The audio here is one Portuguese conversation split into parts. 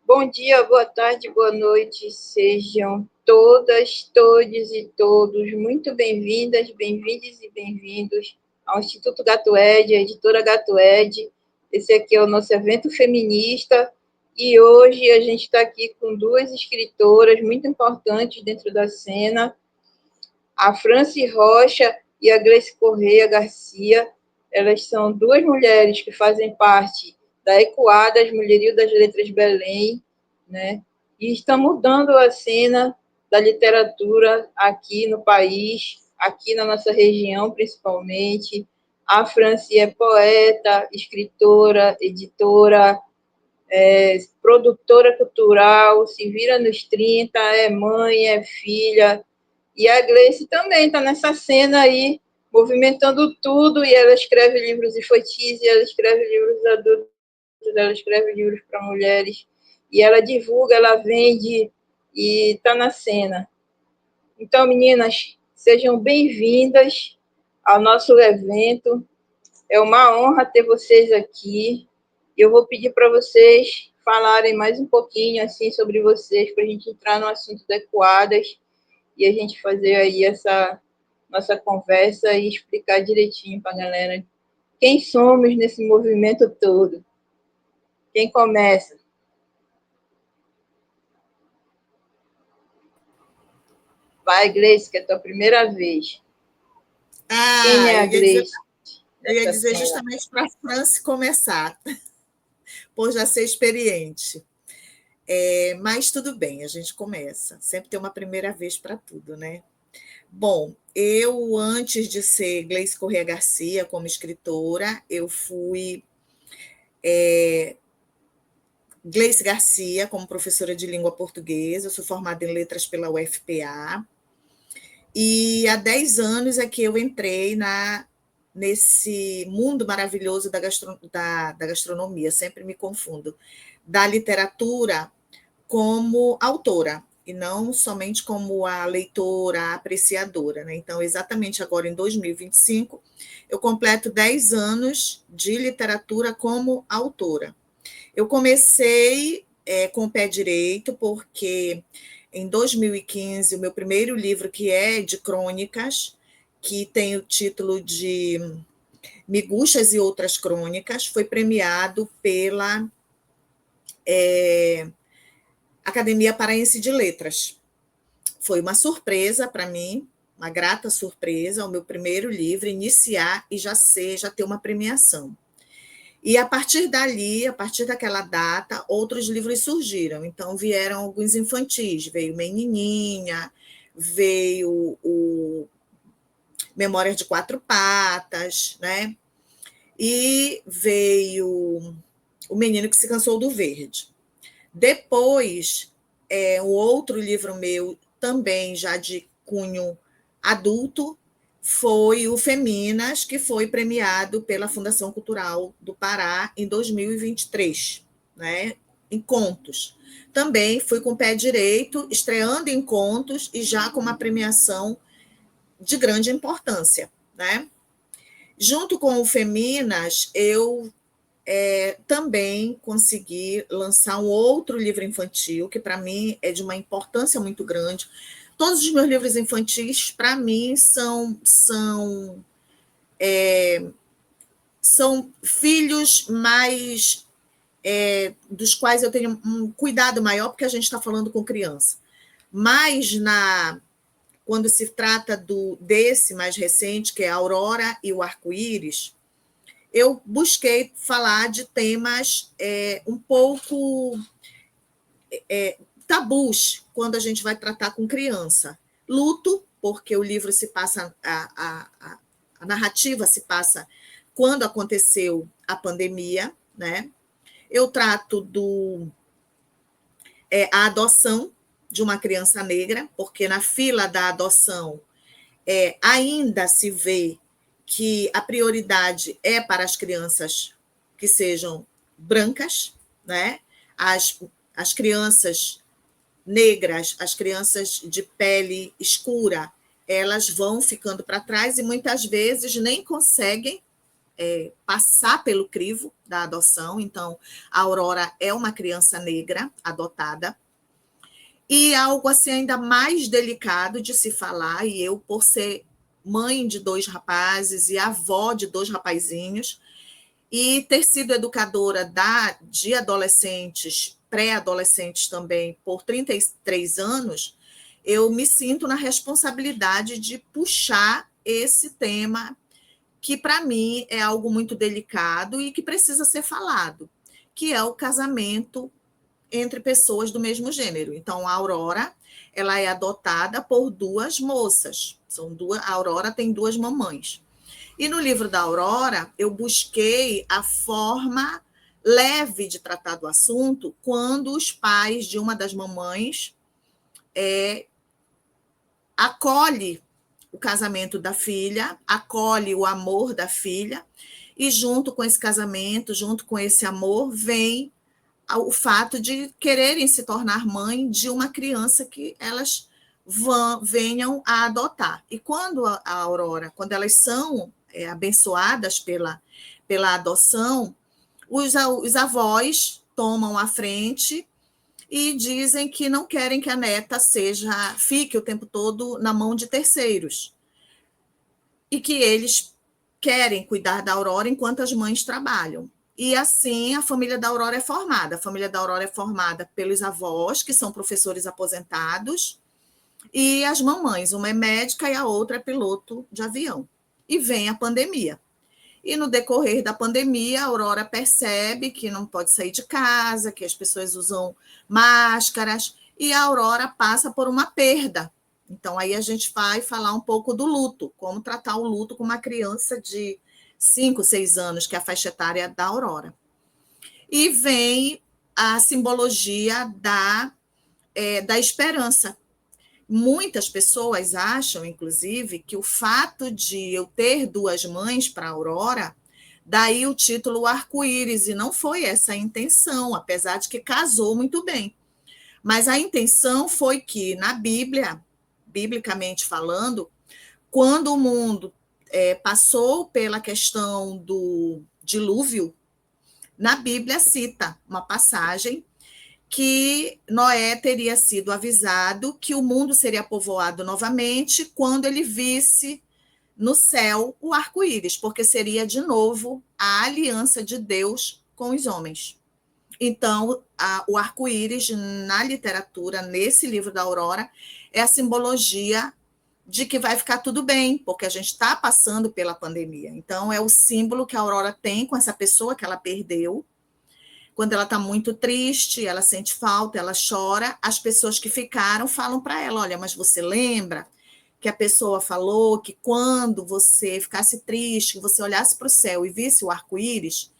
Bom dia, boa tarde, boa noite. Sejam todas, todos e todos muito bem-vindas, bem-vindos e bem-vindos ao Instituto Gatoed, a editora Gatoed. Esse aqui é o nosso evento feminista e hoje a gente está aqui com duas escritoras muito importantes dentro da cena, a Franci Rocha e a Gleice Correia Garcia. Elas são duas mulheres que fazem parte da Ecoadas, Mulherio das Letras Belém, né? E estão mudando a cena da literatura aqui no país, aqui na nossa região, principalmente. A Franci é poeta, escritora, editora, produtora cultural, se vira nos 30, é mãe, é filha, e a Gleice também está nessa cena aí, movimentando tudo, e ela escreve livros infantis, e ela escreve livros adultos, ela escreve livros para mulheres, e ela divulga, ela vende, e está na cena. Então, meninas, sejam bem-vindas ao nosso evento. É uma honra ter vocês aqui. Eu vou pedir para vocês falarem mais um pouquinho assim sobre vocês, para a gente entrar no assunto adequadas e a gente fazer aí essa nossa conversa e explicar direitinho para a galera quem somos nesse movimento todo. Quem começa? Vai, Gleice, que é a tua primeira vez. Quem Ah, é a Gleice eu ia dessa dizer cena? justamente para a Franci começar, por já ser experiente. Mas tudo bem, a gente começa. Sempre tem uma primeira vez para tudo, né? Bom, eu, antes de ser Gleice Correia Garcia como escritora, eu fui Gleice Garcia como professora de língua portuguesa. Eu sou formada em letras pela UFPA. E há 10 anos é que eu entrei nesse mundo maravilhoso da gastronomia, sempre me confundo, da literatura como autora, e não somente como a leitora, a apreciadora. Né? Então, exatamente agora, em 2025, eu completo 10 anos de literatura como autora. Eu comecei com o pé direito, porque em 2015, o meu primeiro livro, que é de crônicas, que tem o título de Miguxas e Outras Crônicas, foi premiado pela Academia Paraense de Letras. Foi uma surpresa para mim, uma grata surpresa, o meu primeiro livro iniciar e já ter uma premiação. E a partir dali, a partir daquela data, outros livros surgiram. Então, vieram alguns infantis. Veio Menininha, veio o Memórias de Quatro Patas, né? E veio O Menino que se Cansou do Verde. Depois, um outro livro meu, também já de cunho adulto, foi o Feminas, que foi premiado pela Fundação Cultural do Pará em 2023, né? Em contos. Também fui com o pé direito, estreando em contos e já com uma premiação de grande importância, né? Junto com o Feminas, eu também consegui lançar um outro livro infantil, que para mim é de uma importância muito grande. Todos os meus livros infantis, para mim, são filhos mais dos quais eu tenho um cuidado maior, porque a gente está falando com criança. Mas quando se trata desse mais recente, que é a Aurora e o Arco-Íris, eu busquei falar de temas um pouco tabus quando a gente vai tratar com criança. Luto, porque o livro se passa, a narrativa se passa quando aconteceu a pandemia, né? Eu trato a adoção de uma criança negra, porque na fila da adoção ainda se vê que a prioridade é para as crianças que sejam brancas, né? As crianças negras, as crianças de pele escura, elas vão ficando para trás e muitas vezes nem conseguem passar pelo crivo da adoção. Então, a Aurora é uma criança negra adotada. E algo assim ainda mais delicado de se falar, e eu, por ser mãe de 2 rapazes e avó de 2 rapazinhos, e ter sido educadora de adolescentes, pré-adolescentes também, por 33 anos, eu me sinto na responsabilidade de puxar esse tema, que para mim é algo muito delicado e que precisa ser falado, que é o casamento entre pessoas do mesmo gênero. Então, a Aurora, ela é adotada por 2 moças. A Aurora tem 2 mamães. E no livro da Aurora, eu busquei a forma leve de tratar do assunto quando os pais de uma das mamães acolhe o casamento da filha, acolhe o amor da filha, e junto com esse casamento, junto com esse amor, vem o fato de quererem se tornar mãe de uma criança que elas venham a adotar. E quando a Aurora, quando elas são abençoadas pela adoção, os avós tomam a frente e dizem que não querem que a neta fique o tempo todo na mão de terceiros, e que eles querem cuidar da Aurora enquanto as mães trabalham. E assim a família da Aurora é formada. A família da Aurora é formada pelos avós, que são professores aposentados, e as mamães, uma é médica e a outra é piloto de avião. E vem a pandemia. E no decorrer da pandemia, a Aurora percebe que não pode sair de casa, que as pessoas usam máscaras, e a Aurora passa por uma perda. Então, aí a gente vai falar um pouco do luto, como tratar o luto com uma criança de 5, 6 anos, que é a faixa etária da Aurora. E vem a simbologia da esperança. Muitas pessoas acham, inclusive, que o fato de eu ter 2 mães para a Aurora, daí o título Arco-Íris, e não foi essa a intenção, apesar de que casou muito bem. Mas a intenção foi que, na Bíblia, biblicamente falando, quando o mundo passou pela questão do dilúvio, na Bíblia cita uma passagem que Noé teria sido avisado que o mundo seria povoado novamente quando ele visse no céu o arco-íris, porque seria de novo a aliança de Deus com os homens. Então, o arco-íris na literatura, nesse livro da Aurora, é a simbologia de que vai ficar tudo bem, porque a gente está passando pela pandemia. Então, é o símbolo que a Aurora tem com essa pessoa que ela perdeu. Quando ela está muito triste, ela sente falta, ela chora, as pessoas que ficaram falam para ela, olha, mas você lembra que a pessoa falou que quando você ficasse triste, você olhasse para o céu e visse o arco-íris,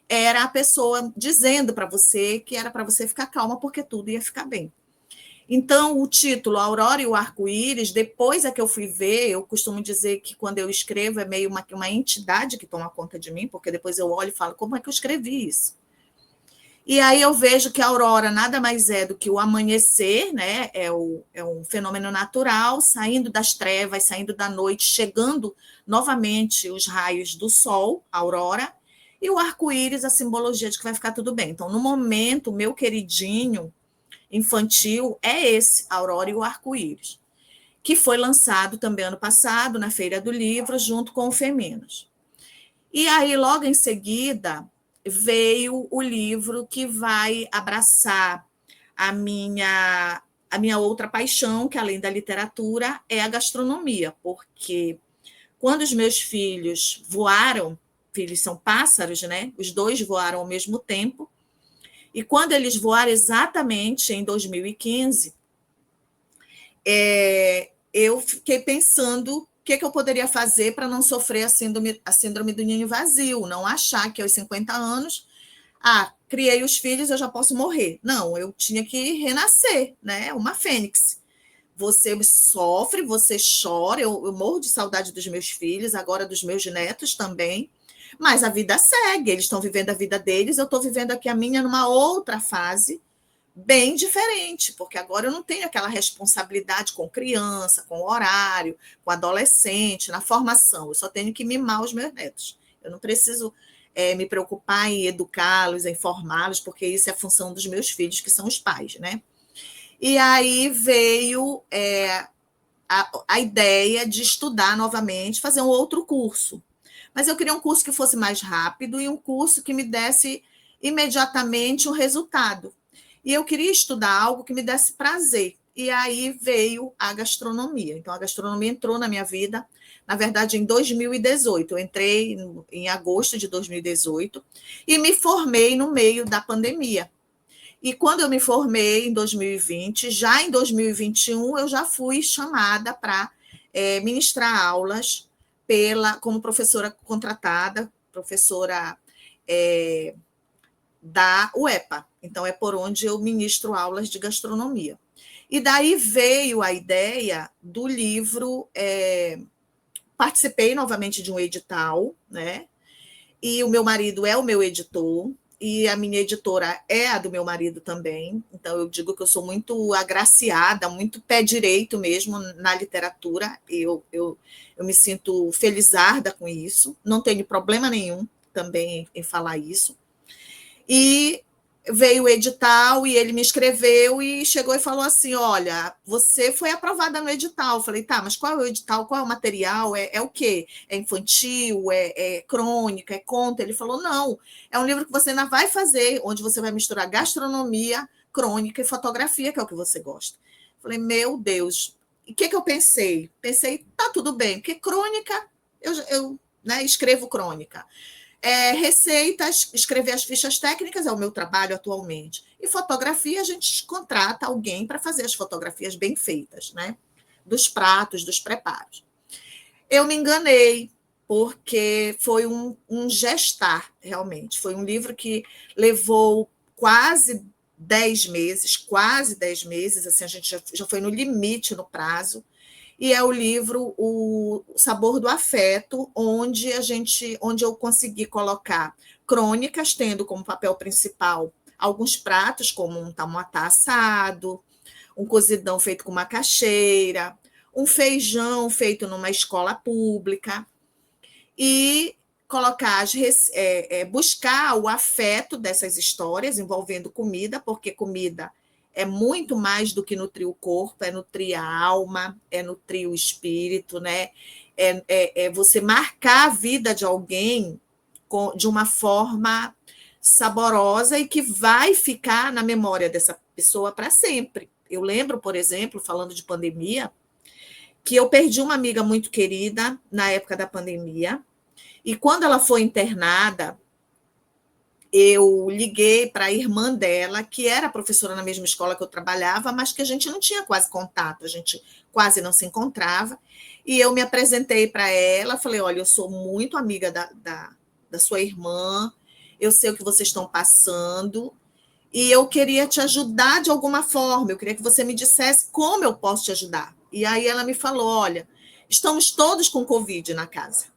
era a pessoa dizendo para você que era para você ficar calma, porque tudo ia ficar bem. Então, o título, A Aurora e o Arco-Íris, depois é que eu fui ver, eu costumo dizer que quando eu escrevo é meio uma entidade que toma conta de mim, porque depois eu olho e falo, como é que eu escrevi isso? E aí eu vejo que a aurora nada mais é do que o amanhecer, né? É um fenômeno natural, saindo das trevas, saindo da noite, chegando novamente os raios do sol, a aurora, e o arco-íris, a simbologia de que vai ficar tudo bem. Então, no momento, o meu queridinho infantil é esse, a aurora e o arco-íris, que foi lançado também ano passado, na Feira do Livro, junto com o Feminos. E aí, logo em seguida, veio o livro que vai abraçar a minha outra paixão, que além da literatura, é a gastronomia, porque quando os meus filhos voaram, filhos são pássaros, né? Os 2 voaram ao mesmo tempo, e quando eles voaram exatamente em 2015, eu fiquei pensando o que eu poderia fazer para não sofrer a síndrome do ninho vazio, não achar que aos 50 anos, criei os filhos, eu já posso morrer. Não, eu tinha que renascer, né? Uma fênix. Você sofre, você chora, eu morro de saudade dos meus filhos, agora dos meus netos também, mas a vida segue, eles estão vivendo a vida deles, eu estou vivendo aqui a minha numa outra fase, bem diferente, porque agora eu não tenho aquela responsabilidade com criança, com horário, com adolescente, na formação. Eu só tenho que mimar os meus netos. Eu não preciso me preocupar em educá-los, em formá-los, porque isso é a função dos meus filhos, que são os pais, né? E aí veio a ideia de estudar novamente, fazer um outro curso. Mas eu queria um curso que fosse mais rápido e um curso que me desse imediatamente um resultado. E eu queria estudar algo que me desse prazer. E aí veio a gastronomia. Então, a gastronomia entrou na minha vida, na verdade, em 2018. Eu entrei em agosto de 2018 e me formei no meio da pandemia. E quando eu me formei em 2020, já em 2021, eu já fui chamada para ministrar aulas como professora contratada, professora da UEPA. Então, é por onde eu ministro aulas de gastronomia. E daí veio a ideia do livro. Participei novamente de um edital, né? E o meu marido é o meu editor, e a minha editora é a do meu marido também. Então, eu digo que eu sou muito agraciada, muito pé direito mesmo na literatura. Eu me sinto felizarda com isso, não tenho problema nenhum também em falar isso. E veio o edital e ele me escreveu e chegou e falou assim: olha, você foi aprovada no edital. Eu falei, tá, mas qual é o edital? Qual é o material? É o quê? É infantil? É crônica? É conto? Ele falou, não, é um livro que você ainda vai fazer, onde você vai misturar gastronomia, crônica e fotografia, que é o que você gosta. Eu falei, meu Deus. E o que eu pensei? Pensei, tá tudo bem, porque crônica, eu escrevo crônica. Receitas, escrever as fichas técnicas é o meu trabalho atualmente. E fotografia, a gente contrata alguém para fazer as fotografias bem feitas, né? Dos pratos, dos preparos. Eu me enganei, porque foi um gestar, realmente. Foi um livro que levou quase 10 meses, assim, a gente já foi no limite no prazo. E é o livro O Sabor do Afeto, onde eu consegui colocar crônicas, tendo como papel principal alguns pratos, como um tamuatá assado, um cozidão feito com macaxeira, um feijão feito numa escola pública, e colocar buscar o afeto dessas histórias envolvendo comida, porque comida é muito mais do que nutrir o corpo, é nutrir a alma, é nutrir o espírito, né? É você marcar a vida de alguém de uma forma saborosa e que vai ficar na memória dessa pessoa para sempre. Eu lembro, por exemplo, falando de pandemia, que eu perdi uma amiga muito querida na época da pandemia, e quando ela foi internada, eu liguei para a irmã dela, que era professora na mesma escola que eu trabalhava, mas que a gente não tinha quase contato, a gente quase não se encontrava. E eu me apresentei para ela, falei, olha, eu sou muito amiga da sua irmã, eu sei o que vocês estão passando, e eu queria te ajudar de alguma forma, eu queria que você me dissesse como eu posso te ajudar. E aí ela me falou, olha, estamos todos com Covid na casa.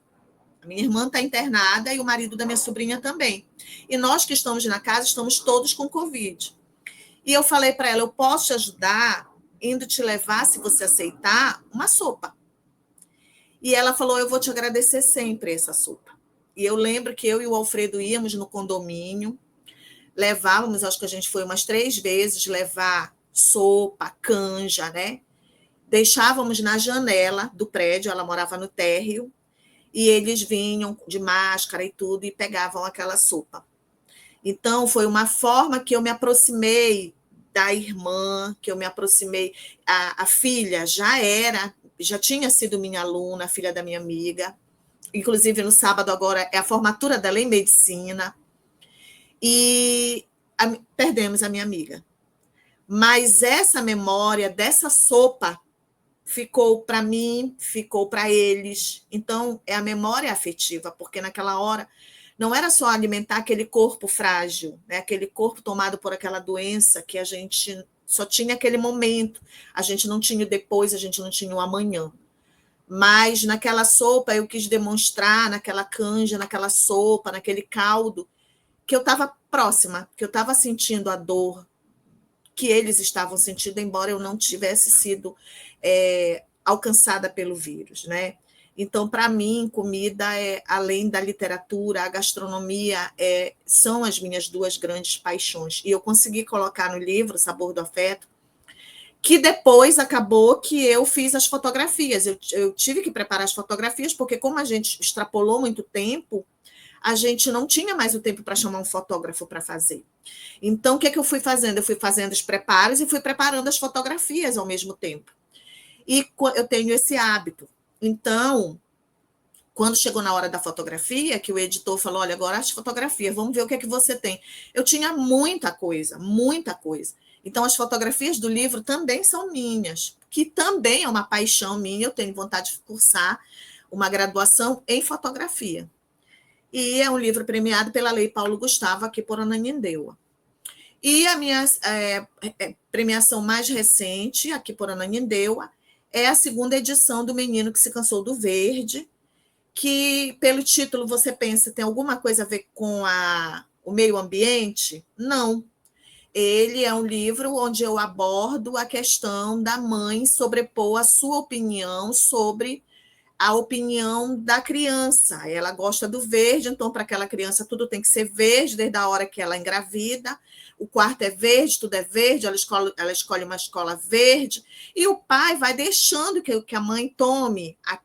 A minha irmã está internada e o marido da minha sobrinha também. E nós que estamos na casa, estamos todos com Covid. E eu falei para ela, eu posso te ajudar indo te levar, se você aceitar, uma sopa. E ela falou, eu vou te agradecer sempre essa sopa. E eu lembro que eu e o Alfredo íamos no condomínio, levávamos, acho que a gente foi umas 3 vezes, levar sopa, canja, né? Deixávamos na janela do prédio, ela morava no térreo, e eles vinham de máscara e tudo e pegavam aquela sopa. Então, foi uma forma que eu me aproximei da irmã, que eu me aproximei. A filha já tinha sido minha aluna, a filha da minha amiga. Inclusive, no sábado agora é a formatura dela em medicina. E perdemos a minha amiga. Mas essa memória dessa sopa ficou para mim, ficou para eles. Então, é a memória afetiva, porque naquela hora não era só alimentar aquele corpo frágil, né? Aquele corpo tomado por aquela doença que a gente só tinha aquele momento, a gente não tinha o depois, a gente não tinha o amanhã. Mas naquela sopa eu quis demonstrar, naquela canja, naquela sopa, naquele caldo, que eu estava próxima, que eu estava sentindo a dor que eles estavam sentindo, embora eu não tivesse sido alcançada pelo vírus, né? Então, para mim, comida, além da literatura, a gastronomia são as minhas duas grandes paixões. E eu consegui colocar no livro Sabor do Afeto, que depois acabou que eu fiz as fotografias. Eu tive que preparar as fotografias, porque como a gente extrapolou muito tempo, a gente não tinha mais o tempo para chamar um fotógrafo para fazer. Então, o que eu fui fazendo? Eu fui fazendo os preparos e fui preparando as fotografias ao mesmo tempo. E eu tenho esse hábito. Então, quando chegou na hora da fotografia, que o editor falou, olha, agora as fotografias, vamos ver o que é que você tem. Eu tinha muita coisa, muita coisa. Então, as fotografias do livro também são minhas, que também é uma paixão minha, eu tenho vontade de cursar uma graduação em fotografia. E é um livro premiado pela Lei Paulo Gustavo, aqui por Ananindeua. E a minha premiação mais recente, aqui por Ananindeua, é a segunda edição do Menino que se Cansou do Verde, que, pelo título, você pensa, tem alguma coisa a ver com o meio ambiente? Não. Ele é um livro onde eu abordo a questão da mãe sobrepor a sua opinião sobre a opinião da criança. Ela gosta do verde, então, para aquela criança, tudo tem que ser verde, desde a hora que ela engravida. O quarto é verde, tudo é verde, ela escolhe uma escola verde, e o pai vai deixando que a mãe tome a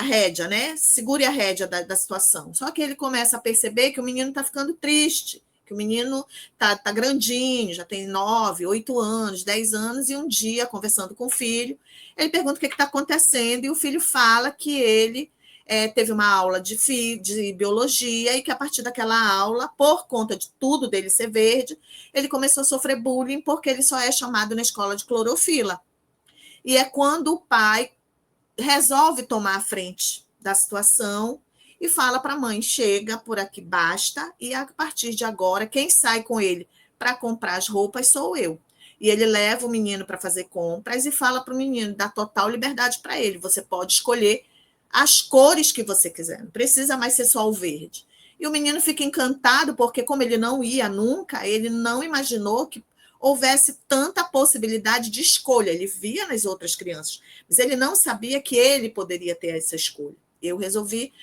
rédea, né? Segure a rédea da situação. Só que ele começa a perceber que o menino está ficando triste, que o menino tá grandinho, já tem 9, 8 anos, 10 anos, e um dia, conversando com o filho, ele pergunta o que está acontecendo, e o filho fala que ele teve uma aula de biologia, e que a partir daquela aula, por conta de tudo dele ser verde, ele começou a sofrer bullying porque ele só é chamado na escola de clorofila. E é quando o pai resolve tomar a frente da situação e fala para a mãe, chega, por aqui basta, e a partir de agora, quem sai com ele para comprar as roupas sou eu. E ele leva o menino para fazer compras e fala para o menino, dá total liberdade para ele, você pode escolher as cores que você quiser, não precisa mais ser só o verde. E o menino fica encantado, porque como ele não ia nunca, ele não imaginou que houvesse tanta possibilidade de escolha. Ele via nas outras crianças, mas ele não sabia que ele poderia ter essa escolha. Eu resolvi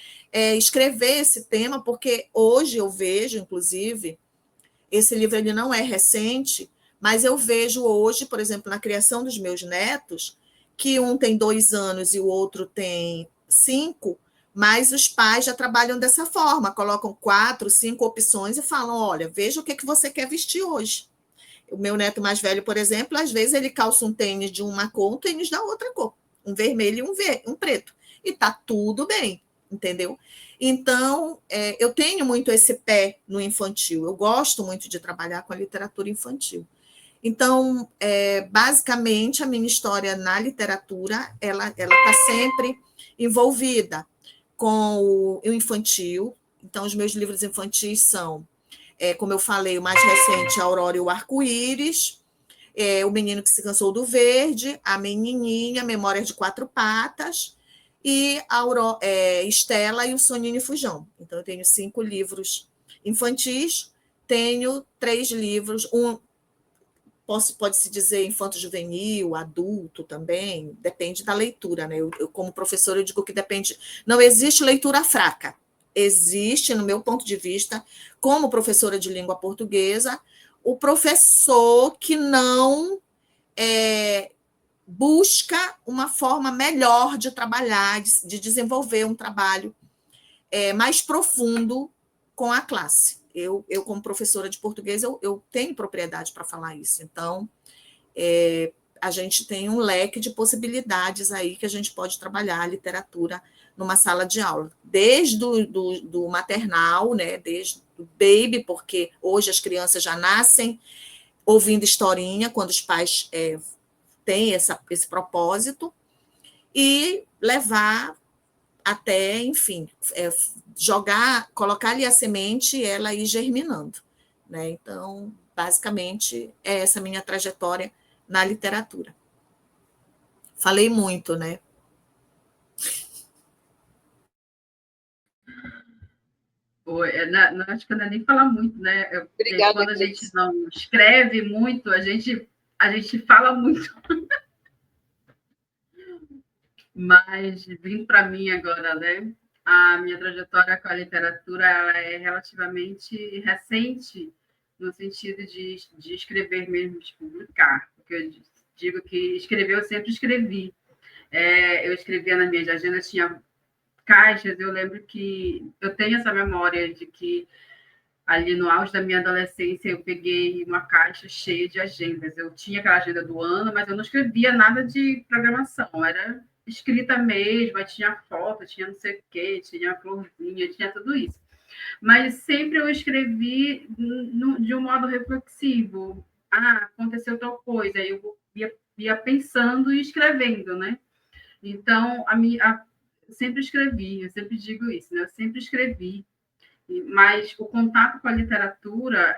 escrever esse tema, porque hoje eu vejo, inclusive, esse livro ele não é recente, mas eu vejo hoje, por exemplo, na criação dos meus netos, que um tem 2 anos e o outro tem 5, mas os pais já trabalham dessa forma, colocam 4, 5 opções e falam, olha, veja o que você quer vestir hoje. O meu neto mais velho, por exemplo, às vezes ele calça um tênis de uma cor, um tênis da outra cor, um vermelho e um preto. E tá tudo bem, entendeu? Então, eu tenho muito esse pé no infantil. Eu gosto muito de trabalhar com a literatura infantil. Então, basicamente, a minha história na literatura, ela está sempre envolvida com o infantil. Então, os meus livros infantis são, como eu falei, o mais recente, A Aurora e o Arco-Íris, O Menino que se Cansou do Verde, A Menininha, Memórias de Quatro Patas, e Estela e o Soninho e Fujão. Então, eu tenho 5 livros infantis, tenho 3 livros, pode-se dizer infanto-juvenil, adulto também, depende da leitura, né? Eu, como professora, eu digo que depende, não existe leitura fraca. Existe, no meu ponto de vista, como professora de língua portuguesa, o professor que não busca uma forma melhor de trabalhar, de desenvolver um trabalho mais profundo com a classe. Eu, como professora de português, eu tenho propriedade para falar isso. Então, a gente tem um leque de possibilidades aí que a gente pode trabalhar a literatura numa sala de aula, desde do maternal, né, desde o baby, porque hoje as crianças já nascem ouvindo historinha, quando os pais têm esse propósito, e levar até, enfim, colocar ali a semente e ela ir germinando, né? Então, basicamente, é essa minha trajetória na literatura. Falei muito, né? Não, acho que não é nem falar muito, né? Obrigada, quando a Gleice. gente não escreve muito, a gente fala muito. Mas, vindo para mim agora, né? A minha trajetória com a literatura ela é relativamente recente, no sentido de escrever mesmo, de publicar. Porque eu digo que escrever, eu sempre escrevi. Eu escrevia na minha agenda, tinha caixas. Eu lembro que eu tenho essa memória de que ali no auge da minha adolescência eu peguei uma caixa cheia de agendas. Eu tinha aquela agenda do ano, mas eu não escrevia nada de programação, era escrita mesmo, tinha foto, tinha não sei o quê, tinha florzinha, tinha tudo isso. Mas sempre eu escrevi de um modo reflexivo. Aconteceu tal coisa, eu ia pensando e escrevendo, né? Então, eu sempre escrevi, eu sempre digo isso, né? Eu sempre escrevi, mas o contato com a literatura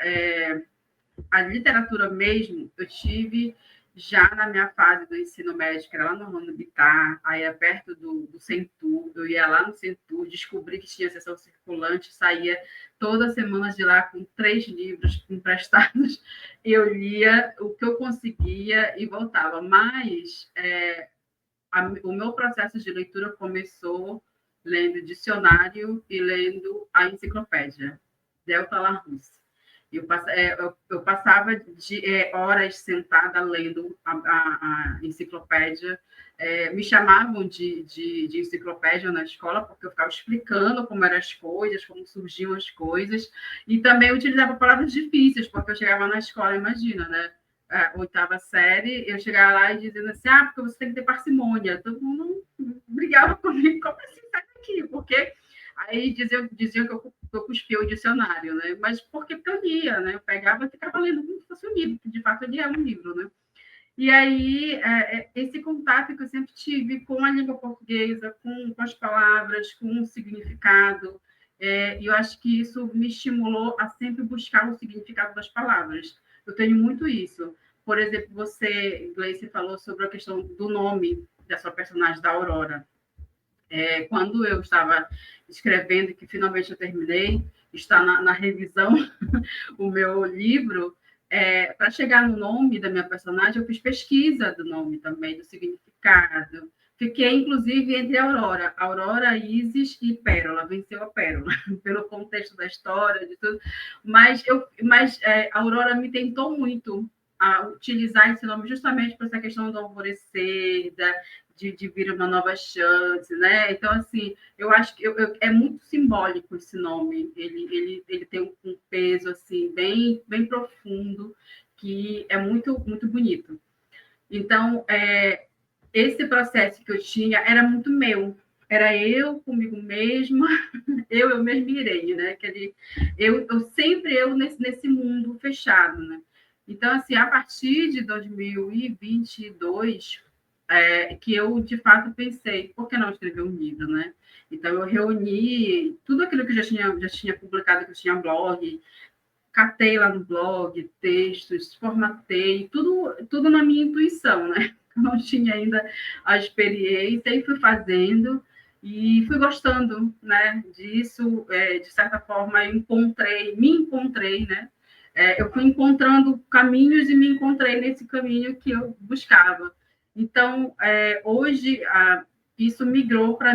mesmo, eu tive já na minha fase do ensino médio, que era lá no Rano Bittar, aí é perto do Centur, eu ia lá no Centur, descobri que tinha sessão circulante, saía toda semana de lá com 3 livros emprestados, eu lia o que eu conseguia e voltava. Mas o meu processo de leitura começou lendo dicionário e lendo a enciclopédia, Delta Larousse. Eu passava horas sentada lendo a enciclopédia. Me chamavam de enciclopédia na escola, porque eu ficava explicando como eram as coisas, como surgiam as coisas, e também utilizava palavras difíceis, porque eu chegava na escola, imagina, né? Oitava série, eu chegava lá e dizendo assim, porque você tem que ter parcimônia. Todo mundo brigava comigo, como assim, sai daqui? Porque aí diziam que eu cuspia o dicionário, né? Mas porque eu lia, né? Eu pegava e ficava lendo como se fosse um livro, que de fato eu lia um livro, né? E aí, esse contato que eu sempre tive com a língua portuguesa, com as palavras, com o significado, e eu acho que isso me estimulou a sempre buscar o significado das palavras. Eu tenho muito isso. Por exemplo, você, Gleice, falou sobre a questão do nome da sua personagem, da Aurora. Quando eu estava escrevendo, que finalmente eu terminei, está na revisão o meu livro, para chegar no nome da minha personagem, eu fiz pesquisa do nome também, do significado. Fiquei, inclusive, entre Aurora, Isis e Pérola. Venceu a Pérola, pelo contexto da história, de tudo. Mas a Aurora me tentou muito a utilizar esse nome justamente por essa questão do alvorecer, de vir uma nova chance, né? Então, assim, eu acho que é muito simbólico esse nome. Ele tem um peso, assim, bem, bem profundo, que é muito, muito bonito. Então, esse processo que eu tinha era muito meu. Era eu comigo mesma, eu mesma irei, né? Sempre nesse mundo fechado, né? Então, assim, a partir de 2022, que eu, de fato, pensei, por que não escrever um livro, né? Então, eu reuni tudo aquilo que eu já tinha publicado, que eu tinha blog, catei lá no blog, textos, formatei, tudo na minha intuição, né? Não tinha ainda a experiência e fui fazendo e fui gostando, né, disso. De certa forma, me encontrei, né? Eu fui encontrando caminhos e me encontrei nesse caminho que eu buscava. Então, hoje, isso migrou para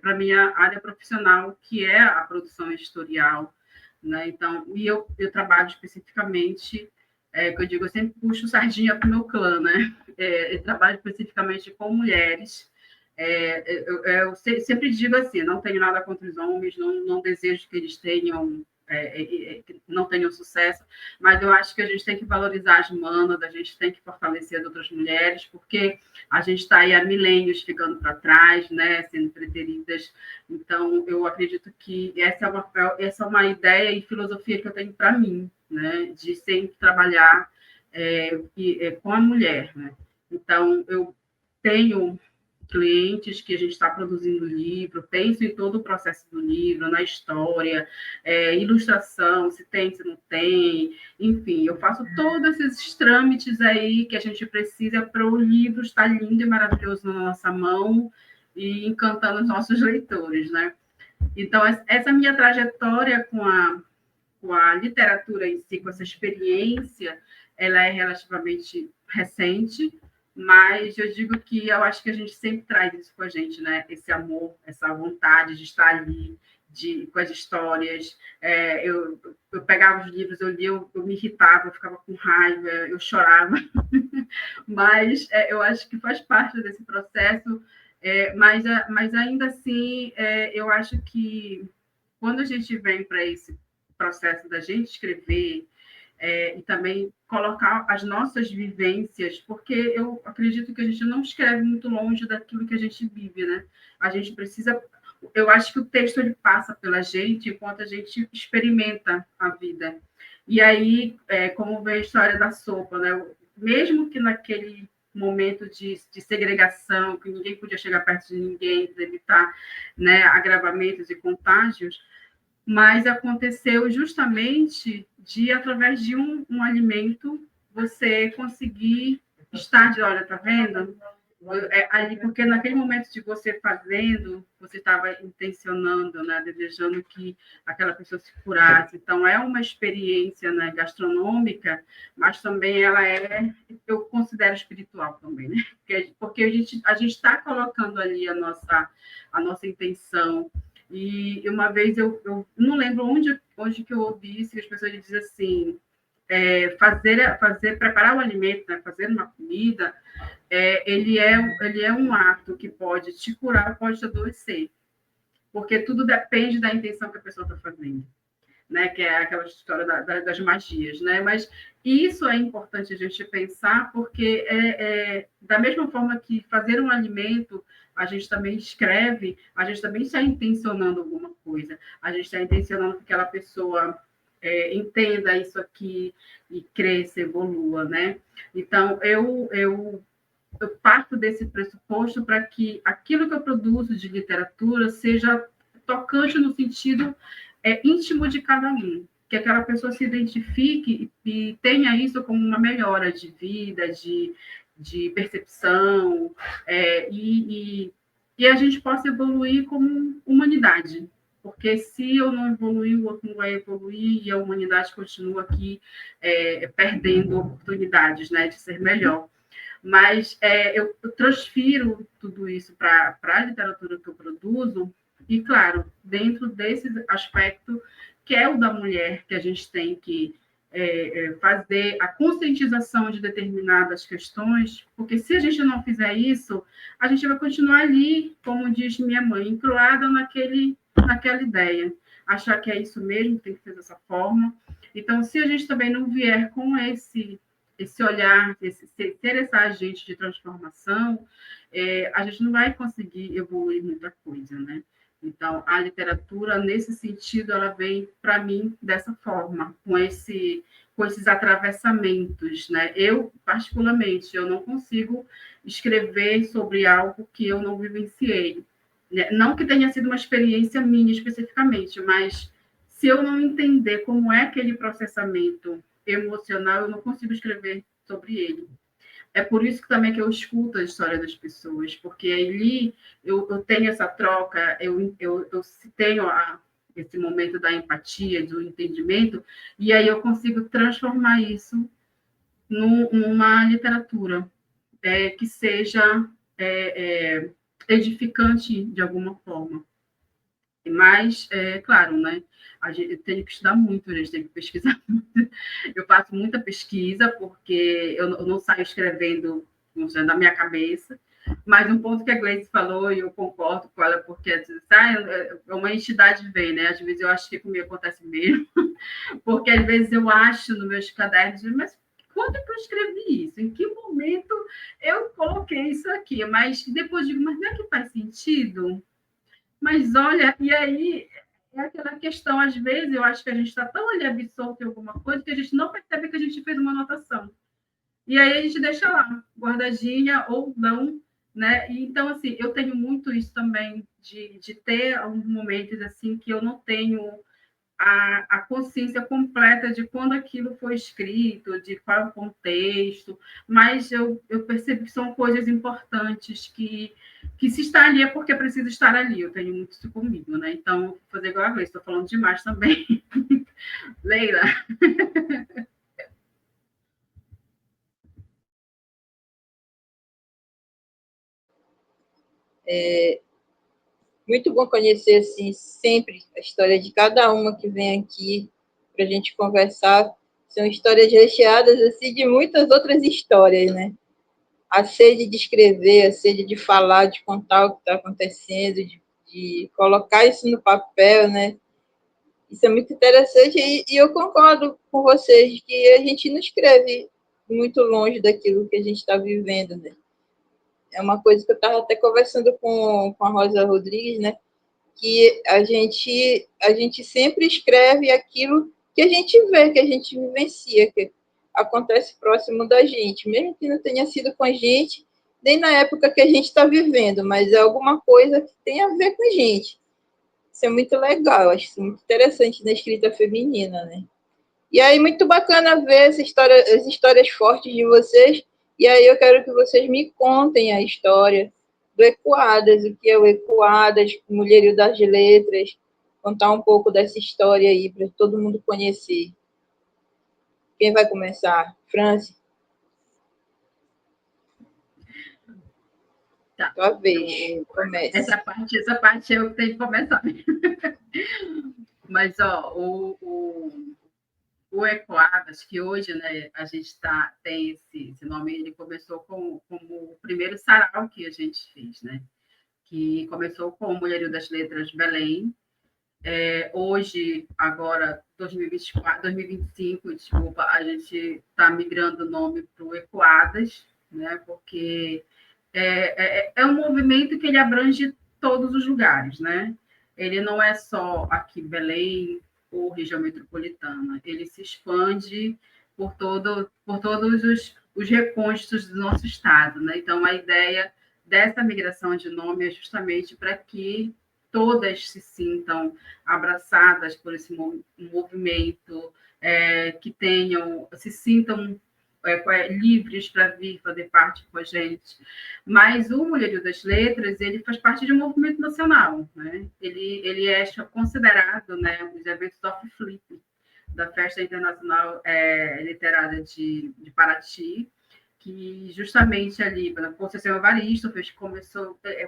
para minha área profissional, que é a produção editorial, né? Então, eu trabalho especificamente, que eu digo, eu sempre puxo sardinha para o meu clã, né? Eu trabalho especificamente com mulheres. Eu sempre digo assim, não tenho nada contra os homens, não desejo que eles não tenham sucesso, mas eu acho que a gente tem que valorizar as manas, a gente tem que fortalecer as outras mulheres, porque a gente está aí há milênios ficando para trás, né, sendo preteridas. Então, eu acredito que essa é uma ideia e filosofia que eu tenho para mim, né, de sempre trabalhar com a mulher, né? Então, eu tenho clientes que a gente está produzindo livro, penso em todo o processo do livro, na história, ilustração, se tem, se não tem, enfim, eu faço todos esses trâmites aí que a gente precisa para o livro estar lindo e maravilhoso na nossa mão e encantando os nossos leitores, né? Então, essa minha trajetória com a literatura em si, com essa experiência, ela é relativamente recente, mas eu digo que eu acho que a gente sempre traz isso com a gente, né? Esse amor, essa vontade de estar ali, com as histórias. Eu pegava os livros, eu lia, eu me irritava, eu ficava com raiva, eu chorava, mas eu acho que faz parte desse processo, mas ainda assim, eu acho que quando a gente vem para esse processo da gente escrever, e também colocar as nossas vivências, porque eu acredito que a gente não escreve muito longe daquilo que a gente vive, né? A gente precisa. Eu acho que o texto ele passa pela gente enquanto a gente experimenta a vida. E aí, como vem a história da sopa, né? Mesmo que naquele momento de segregação, que ninguém podia chegar perto de ninguém para evitar, né, agravamentos e contágios, mas aconteceu justamente de, através de um alimento, você conseguir estar de, olha, tá vendo? Ali, porque naquele momento de você fazendo, você estava intencionando, né, desejando que aquela pessoa se curasse. Então, é uma experiência, né, gastronômica, mas também ela eu considero espiritual também, né? Porque a gente está colocando ali a nossa intenção. E uma vez eu não lembro onde que eu ouvi isso, que as pessoas dizem assim, preparar o alimento, né, fazer uma comida, ele é um ato que pode te curar, pode te adoecer, porque tudo depende da intenção que a pessoa está fazendo, né? Que é aquela história das magias, né? Mas isso é importante a gente pensar, porque da mesma forma que fazer um alimento, a gente também escreve, a gente também está intencionando alguma coisa, a gente está intencionando que aquela pessoa entenda isso aqui e cresça, evolua, né? Então, eu parto desse pressuposto para que aquilo que eu produzo de literatura seja tocante no sentido íntimo de cada um, que aquela pessoa se identifique e tenha isso como uma melhora de vida, de percepção, e a gente possa evoluir como humanidade. Porque se eu não evoluir, o outro não vai evoluir, e a humanidade continua aqui perdendo oportunidades, né, de ser melhor. Mas eu transfiro tudo isso para a literatura que eu produzo, e, claro, dentro desse aspecto que é o da mulher, que a gente tem que fazer a conscientização de determinadas questões, porque se a gente não fizer isso, a gente vai continuar ali, como diz minha mãe, encruada naquela ideia, achar que é isso mesmo, tem que ser dessa forma. Então, se a gente também não vier com esse olhar, ser essa agente de transformação, a gente não vai conseguir evoluir muita coisa, né? Então, a literatura, nesse sentido, ela vem, para mim, dessa forma, com esses atravessamentos, né? Eu, particularmente, eu não consigo escrever sobre algo que eu não vivenciei, né? Não que tenha sido uma experiência minha especificamente, mas se eu não entender como é aquele processamento emocional, eu não consigo escrever sobre ele. É por isso que também que eu escuto a história das pessoas, porque ali eu tenho essa troca, eu tenho esse momento da empatia, do entendimento, e aí eu consigo transformar isso numa literatura que seja edificante de alguma forma. Mas, claro, né? Eu tenho que estudar muito, a gente tem que pesquisar muito. Eu faço muita pesquisa, porque eu não saio escrevendo na minha cabeça. Mas um ponto que a Gleice falou, e eu concordo com ela, porque uma entidade vem, né? Às vezes eu acho que comigo acontece mesmo, porque às vezes eu acho nos meus cadernos, mas quando que eu escrevi isso? Em que momento eu coloquei isso aqui? Mas depois digo, mas não é que faz sentido? Mas olha, e aí é aquela questão, às vezes eu acho que a gente está tão ali absorto em alguma coisa que a gente não percebe que a gente fez uma anotação. E aí a gente deixa lá, guardadinha ou não, né? E, então, assim, eu tenho muito isso também, de ter alguns momentos assim que eu não tenho a consciência completa de quando aquilo foi escrito, de qual é o contexto, mas eu percebo que são coisas importantes que se está ali é porque precisa estar ali. Eu tenho muito isso comigo, né? Então, vou fazer igual a vez, estou falando demais também. Leila. Muito bom conhecer, assim, sempre a história de cada uma que vem aqui para a gente conversar. São histórias recheadas, assim, de muitas outras histórias, né? A sede de escrever, a sede de falar, de contar o que está acontecendo, de colocar isso no papel, né? Isso é muito interessante e eu concordo com vocês que a gente não escreve muito longe daquilo que a gente está vivendo, né? É uma coisa que eu estava até conversando com a Rosa Rodrigues, né? Que a gente sempre escreve aquilo que a gente vê, que a gente vivencia, que acontece próximo da gente, mesmo que não tenha sido com a gente, nem na época que a gente está vivendo, mas é alguma coisa que tem a ver com a gente. Isso é muito legal, acho isso muito interessante na escrita feminina, né? E aí, muito bacana ver essa história, as histórias fortes de vocês. E aí, eu quero que vocês me contem a história do Ecoadas, o que é o Ecoadas, Mulherio das Letras, contar um pouco dessa história aí para todo mundo conhecer. Quem vai começar? Franci? Tá. Tua vez, comece. Essa parte eu tenho que começar. Mas, ó, o Ecoadas, que hoje, né, a gente tem esse nome, ele começou como o primeiro sarau que a gente fez, né? Que começou com o Mulherio das Letras Belém. Hoje, agora, 2024, 2025, desculpa, a gente está migrando o nome para o Ecoadas, né? Porque é um movimento que ele abrange todos os lugares, né? Ele não é só aqui Belém ou região metropolitana, ele se expande por todos os recôncitos do nosso estado, né? Então, a ideia dessa migração de nome é justamente para que todas se sintam abraçadas por esse movimento, que se sintam livres para vir fazer parte com a gente. Mas o Mulherio das Letras, ele faz parte de um movimento nacional, né? Ele é considerado, né, os eventos off flip da Festa Internacional Literária de Paraty, que justamente ali, a Conceição Evaristo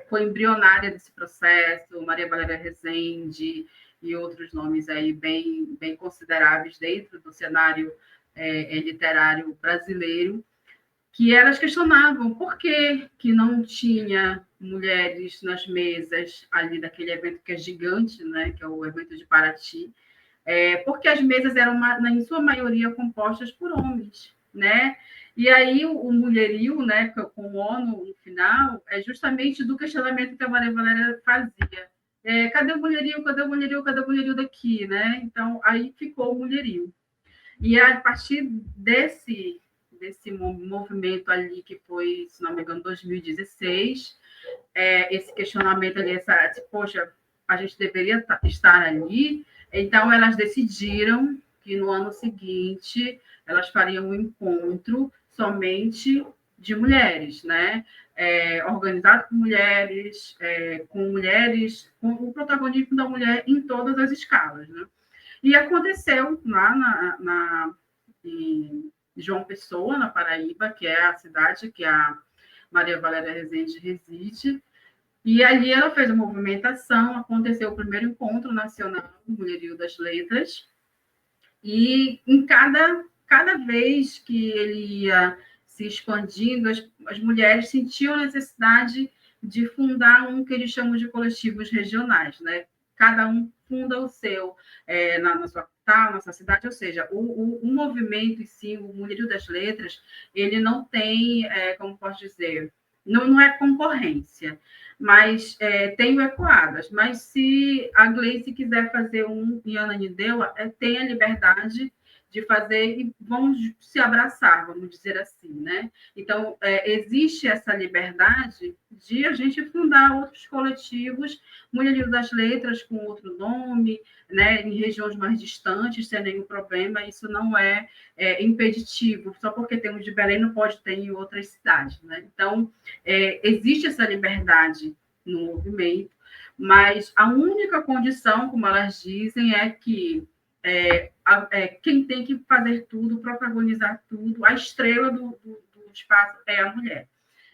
foi embrionária desse processo, Maria Valéria Rezende e outros nomes aí bem consideráveis dentro do cenário literário brasileiro, que elas questionavam por que não tinha mulheres nas mesas ali daquele evento que é gigante, né, que é o evento de Paraty, porque as mesas eram, em sua maioria, compostas por homens, né? E aí o mulherio, né, com o ONU no final, é justamente do questionamento que a Maria Valéria fazia. Cadê o mulherio? Cadê o mulherio? Cadê o mulherio daqui, né? Então, aí ficou o mulherio. E a partir desse movimento ali, que foi, se não me engano, 2016, esse questionamento ali, poxa, a gente deveria estar ali. Então, elas decidiram que no ano seguinte elas fariam um encontro somente de mulheres, né? Organizado por mulheres, com o protagonismo da mulher em todas as escalas, né? E aconteceu lá em João Pessoa, na Paraíba, que é a cidade que a Maria Valéria Rezende reside, e ali ela fez a movimentação, aconteceu o primeiro encontro nacional do Mulherio das Letras, e em cada vez que ele ia se expandindo, as mulheres sentiam a necessidade de fundar um que eles chamam de coletivos regionais, né? Cada um funda o seu na sua capital, na sua cidade, ou seja, o movimento em si, o Mulherio das Letras, ele não tem, como posso dizer, não é concorrência, mas tem o Ecoadas. Mas se a Gleice quiser fazer um em Ananindeua, tem a liberdade de fazer e vão se abraçar, vamos dizer assim, né? Então, existe essa liberdade de a gente fundar outros coletivos, Mulherio das Letras com outro nome, né? Em regiões mais distantes, sem nenhum problema, isso não é impeditivo, só porque temos de Belém não pode ter em outras cidades, né? Então, existe essa liberdade no movimento, mas a única condição, como elas dizem, é que quem tem que fazer tudo, protagonizar tudo, a estrela do espaço é a mulher.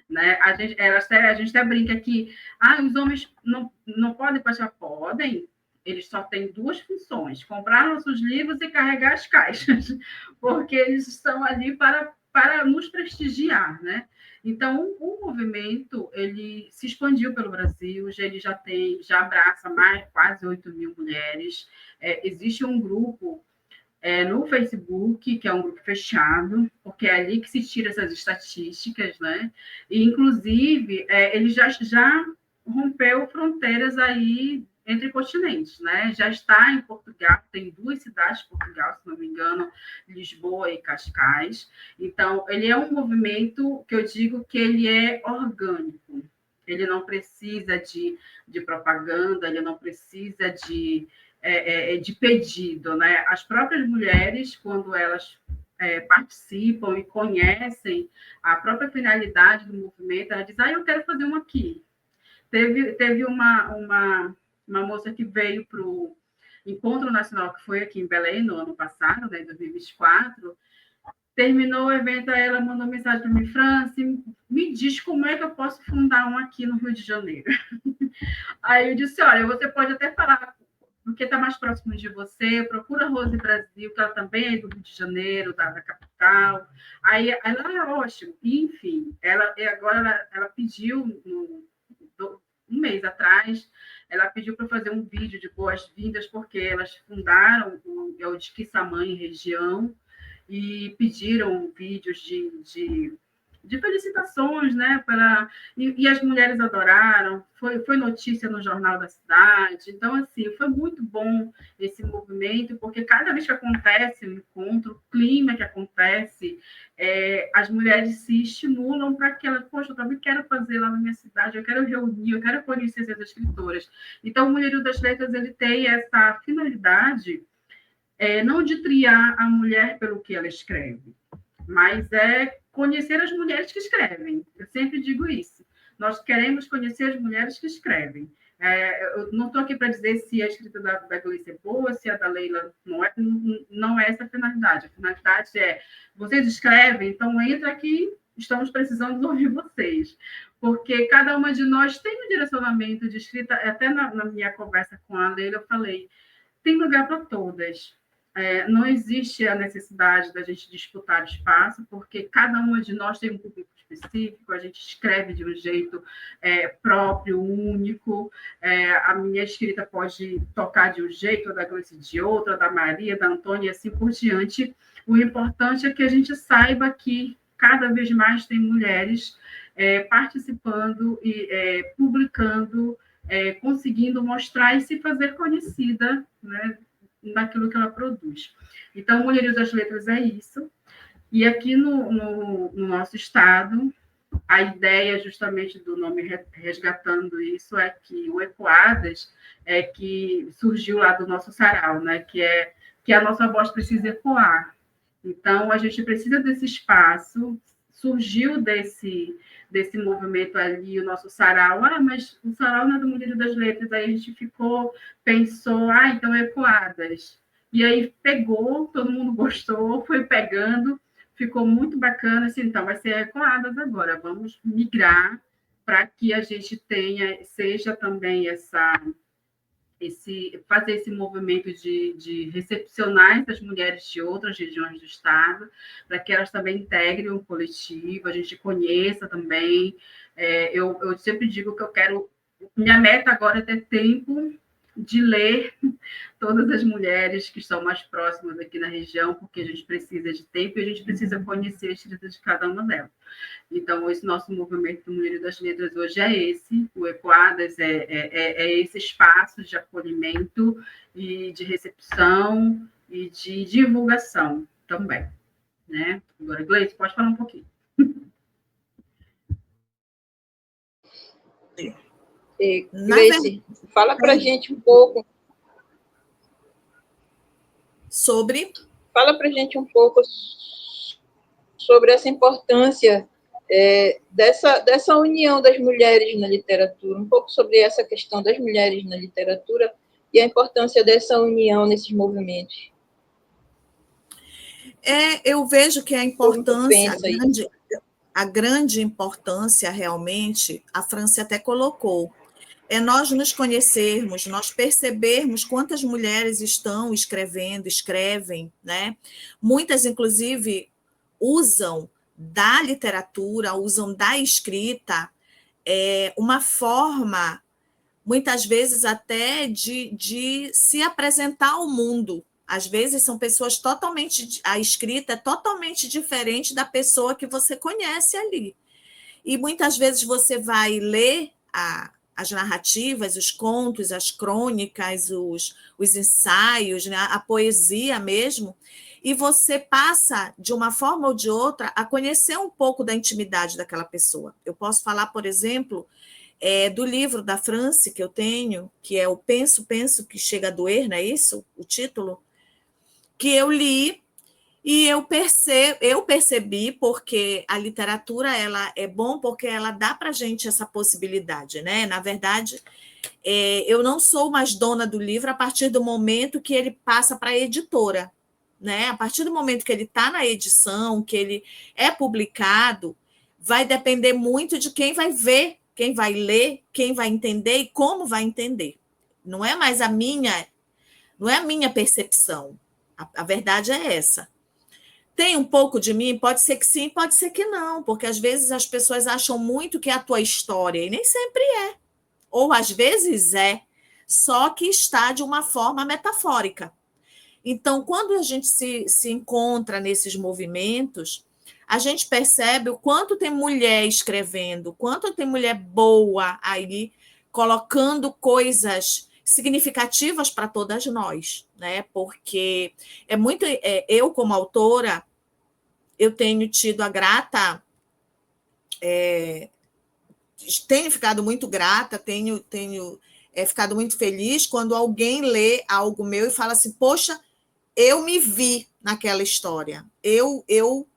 né? A gente até brinca que os homens não podem participar. Podem, eles só têm duas funções: comprar nossos livros e carregar as caixas, porque eles estão ali para nos prestigiar, né? Então, o movimento, ele se expandiu pelo Brasil, ele já abraça quase 8 mil mulheres. Existe um grupo no Facebook, que é um grupo fechado, porque é ali que se tira essas estatísticas, né? E, inclusive, ele já rompeu fronteiras aí entre continentes, né? Já está em Portugal, tem 2 cidades de Portugal, se não me engano, Lisboa e Cascais. Então, ele é um movimento que eu digo que ele é orgânico. Ele não precisa de propaganda, ele não precisa de pedido, né? As próprias mulheres, quando elas participam e conhecem a própria finalidade do movimento, elas dizem, eu quero fazer um aqui. Teve uma moça que veio para o Encontro Nacional, que foi aqui em Belém, no ano passado, né, em 2024, terminou o evento, aí ela mandou mensagem para mim, Franci, me diz como é que eu posso fundar um aqui no Rio de Janeiro. Aí eu disse, olha, você pode até falar, porque está mais próximo de você, procura a Rose Brasil, que ela também é do Rio de Janeiro, da capital. Aí ela é ótimo. Enfim, agora ela pediu, um mês atrás, ela pediu para fazer um vídeo de boas-vindas, porque elas fundaram o Disque Mãe região e pediram vídeos de felicitações, né? E as mulheres adoraram, foi notícia no Jornal da Cidade. Então, assim, foi muito bom esse movimento, porque cada vez que acontece um encontro, o clima que acontece, as mulheres se estimulam para que elas, poxa, eu também quero fazer lá na minha cidade, eu quero reunir, eu quero conhecer essas escritoras. Então, o Mulherio das Letras, ele tem essa finalidade, não de triar a mulher pelo que ela escreve, mas é conhecer as mulheres que escrevem. Eu sempre digo isso. Nós queremos conhecer as mulheres que escrevem. Eu não estou aqui para dizer se a escrita da Gleice é boa, se a da Leila não é essa a finalidade. A finalidade é, vocês escrevem, então entra aqui, estamos precisando ouvir vocês. Porque cada uma de nós tem um direcionamento de escrita. Até na minha conversa com a Leila, eu falei, tem lugar para todas. Não existe a necessidade da gente disputar espaço, porque cada uma de nós tem um público específico, a gente escreve de um jeito próprio, único, a minha escrita pode tocar de um jeito, a da Gleice de outro, a da Maria, da Antônia, e assim por diante. O importante é que a gente saiba que cada vez mais tem mulheres participando e publicando, conseguindo mostrar e se fazer conhecida, né, naquilo que ela produz. Então, o Mulherio das Letras é isso. E aqui no nosso estado, a ideia justamente do nome resgatando isso é que o Ecoadas que surgiu lá do nosso sarau, né? Que a nossa voz precisa ecoar. Então, a gente precisa desse espaço, surgiu desse movimento ali, o nosso sarau, mas o sarau não é do Mulherio das Letras, aí a gente pensou, então Ecoadas. E aí pegou, todo mundo gostou, foi pegando, ficou muito bacana, assim, então vai ser Ecoadas agora, vamos migrar para que a gente seja também fazer esse movimento de recepcionar essas mulheres de outras regiões do estado, para que elas também integrem o coletivo, a gente conheça também. Eu sempre digo que minha meta agora é ter tempo de ler todas as mulheres que estão mais próximas aqui na região, porque a gente precisa de tempo e a gente precisa conhecer a escrita de cada uma delas. Então, esse nosso movimento do Mulherio das Letras hoje é esse, o Ecoadas é esse espaço de acolhimento e de recepção e de divulgação também, né? Agora, Gleice, pode falar um pouquinho. Gleice, fala para a gente um pouco Fala para a gente um pouco sobre essa importância dessa união das mulheres na literatura, um pouco sobre essa questão das mulheres na literatura e a importância dessa união nesses movimentos. Eu vejo que a importância grande... a grande importância, realmente, a França até colocou, é nós nos conhecermos, nós percebermos quantas mulheres estão escrevendo, escrevem, né? Muitas, inclusive, usam da literatura, usam da escrita, uma forma, muitas vezes até de se apresentar ao mundo. Às vezes são pessoas totalmente, a escrita é totalmente diferente da pessoa que você conhece ali. E muitas vezes você vai ler as narrativas, os contos, as crônicas, os ensaios, né, a poesia mesmo, e você passa, de uma forma ou de outra, a conhecer um pouco da intimidade daquela pessoa. Eu posso falar, por exemplo, do livro da France que eu tenho, que é o Penso, Penso que Chega a Doer, não é isso? O título? Que eu li e eu percebi, porque a literatura ela é bom porque ela dá para a gente essa possibilidade, né? Na verdade, eu não sou mais dona do livro a partir do momento que ele passa para a editora, né? A partir do momento que ele está na edição, que ele é publicado, vai depender muito de quem vai ver, quem vai ler, quem vai entender e como vai entender. Não é mais não é a minha percepção. A verdade é essa. Tem um pouco de mim? Pode ser que sim, pode ser que não, porque às vezes as pessoas acham muito que é a tua história, e nem sempre é. Ou às vezes é, só que está de uma forma metafórica. Então, quando a gente se encontra nesses movimentos, a gente percebe o quanto tem mulher escrevendo, quanto tem mulher boa aí, colocando coisas significativas para todas nós, né? Porque eu, como autora, eu tenho tido a grata, tenho ficado muito grata, tenho ficado muito feliz quando alguém lê algo meu e fala assim, poxa, eu me vi naquela história, eu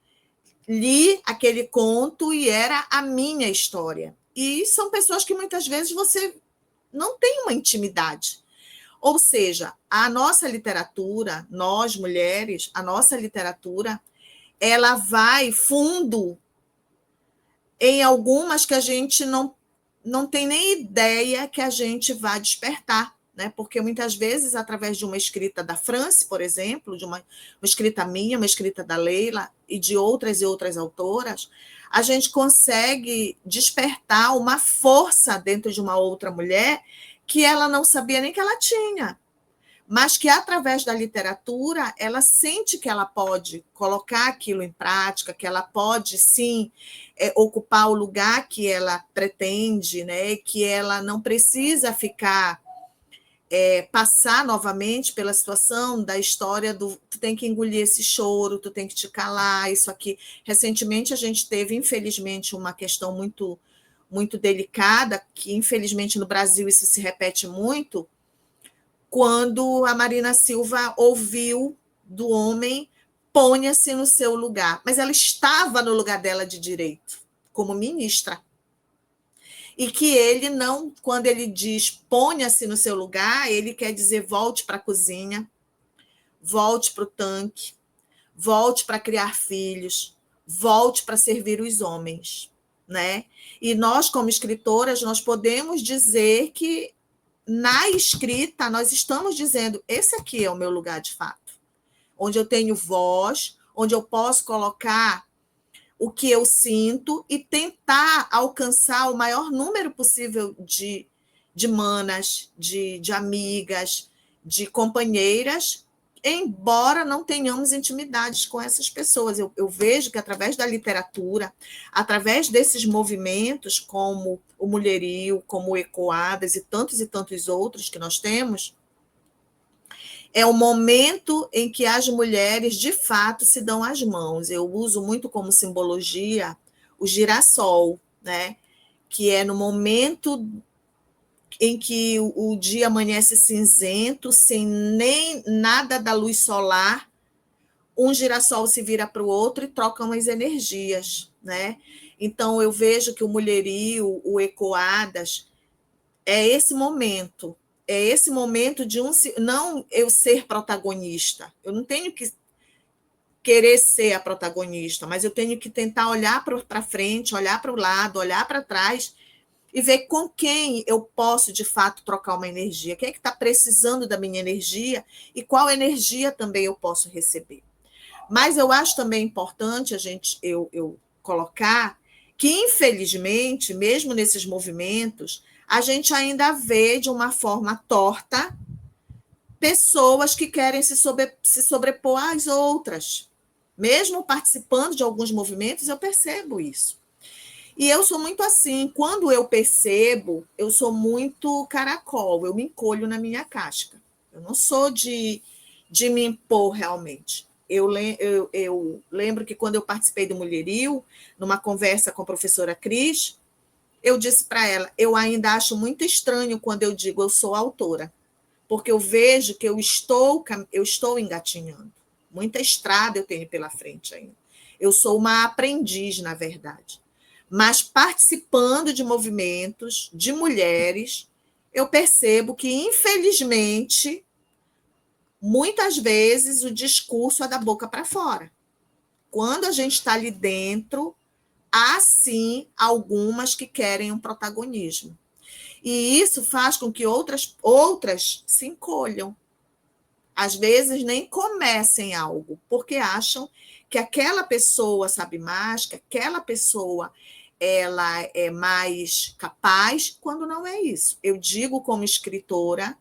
li aquele conto e era a minha história. E são pessoas que muitas vezes você não tem uma intimidade. Ou seja, a nossa literatura, nós mulheres, a nossa literatura, ela vai fundo em algumas que a gente não tem nem ideia que a gente vai despertar, né? Porque muitas vezes, através de uma escrita da France, por exemplo, de uma escrita minha, uma escrita da Leila e de outras e outras autoras, a gente consegue despertar uma força dentro de uma outra mulher que ela não sabia nem que ela tinha, mas que, através da literatura, ela sente que ela pode colocar aquilo em prática, que ela pode, sim, ocupar o lugar que ela pretende, né? Que ela não precisa passar novamente pela situação da história do tu tem que engolir esse choro, tu tem que te calar, isso aqui. Recentemente, a gente teve, infelizmente, uma questão muito, muito delicada, que, infelizmente, no Brasil isso se repete muito, quando a Marina Silva ouviu do homem, ponha-se no seu lugar. Mas ela estava no lugar dela de direito, como ministra. E que ele não, quando ele diz ponha-se no seu lugar, ele quer dizer volte para a cozinha, volte para o tanque, volte para criar filhos, volte para servir os homens, né? E nós, como escritoras, nós podemos dizer que na escrita, nós estamos dizendo, esse aqui é o meu lugar de fato, onde eu tenho voz, onde eu posso colocar o que eu sinto e tentar alcançar o maior número possível de manas, de amigas, de companheiras, embora não tenhamos intimidades com essas pessoas. Eu vejo que, através da literatura, através desses movimentos, como o Mulherio, como o Ecoadas e tantos outros que nós temos, é o momento em que as mulheres, de fato, se dão as mãos. Eu uso muito como simbologia o girassol, né? Que é no momento em que o dia amanhece cinzento, sem nem nada da luz solar, um girassol se vira para o outro e trocam as energias, né? Então, eu vejo que o Mulherio, o Ecoadas, é esse momento de não eu ser protagonista. Eu não tenho que querer ser a protagonista, mas eu tenho que tentar olhar para frente, olhar para o lado, olhar para trás e ver com quem eu posso, de fato, trocar uma energia. Quem é que está precisando da minha energia e qual energia também eu posso receber. Mas eu acho também importante eu colocar que, infelizmente, mesmo nesses movimentos, a gente ainda vê de uma forma torta pessoas que querem se sobrepor às outras. Mesmo participando de alguns movimentos, eu percebo isso. E eu sou muito assim, quando eu percebo, eu sou muito caracol, eu me encolho na minha casca. Eu não sou de me impor realmente. Eu lembro que quando eu participei do Mulherio, numa conversa com a professora Cris, eu disse para ela, eu ainda acho muito estranho quando eu digo eu sou autora, porque eu vejo que eu estou engatinhando. Muita estrada eu tenho pela frente ainda. Eu sou uma aprendiz, na verdade. Mas participando de movimentos de mulheres, eu percebo que, infelizmente, muitas vezes o discurso é da boca para fora. Quando a gente está ali dentro, há sim algumas que querem um protagonismo. E isso faz com que outras se encolham. Às vezes nem comecem algo, porque acham que aquela pessoa sabe mais, que aquela pessoa ela é mais capaz, quando não é isso. Eu digo como escritora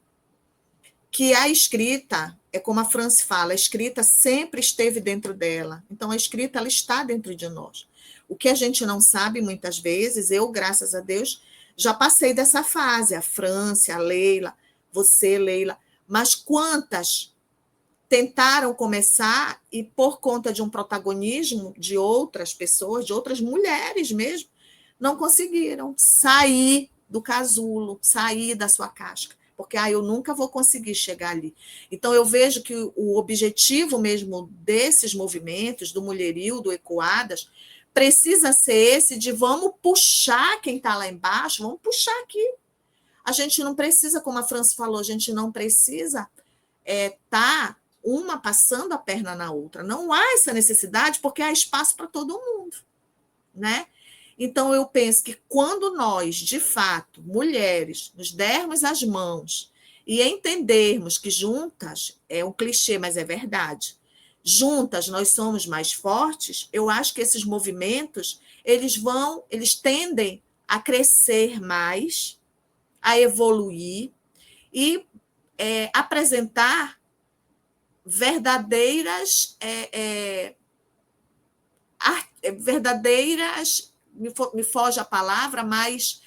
que a escrita, é como a Franci fala, a escrita sempre esteve dentro dela. Então, a escrita ela está dentro de nós. O que a gente não sabe, muitas vezes, eu, graças a Deus, já passei dessa fase, a Franci, a Leila, você, Leila, mas quantas tentaram começar e, por conta de um protagonismo de outras pessoas, de outras mulheres mesmo, não conseguiram sair do casulo, sair da sua casca, porque eu nunca vou conseguir chegar ali. Então, eu vejo que o objetivo mesmo desses movimentos, do Mulherio, do Ecoadas, precisa ser esse de vamos puxar quem está lá embaixo, vamos puxar aqui. A gente não precisa, como a Franci falou, a gente não precisa estar uma passando a perna na outra. Não há essa necessidade, porque há espaço para todo mundo, né? Então, eu penso que quando nós, de fato, mulheres, nos dermos as mãos e entendermos que juntas, é um clichê, mas é verdade, juntas nós somos mais fortes, eu acho que esses movimentos, eles tendem a crescer mais, a evoluir e apresentar verdadeiras me foge a palavra, mas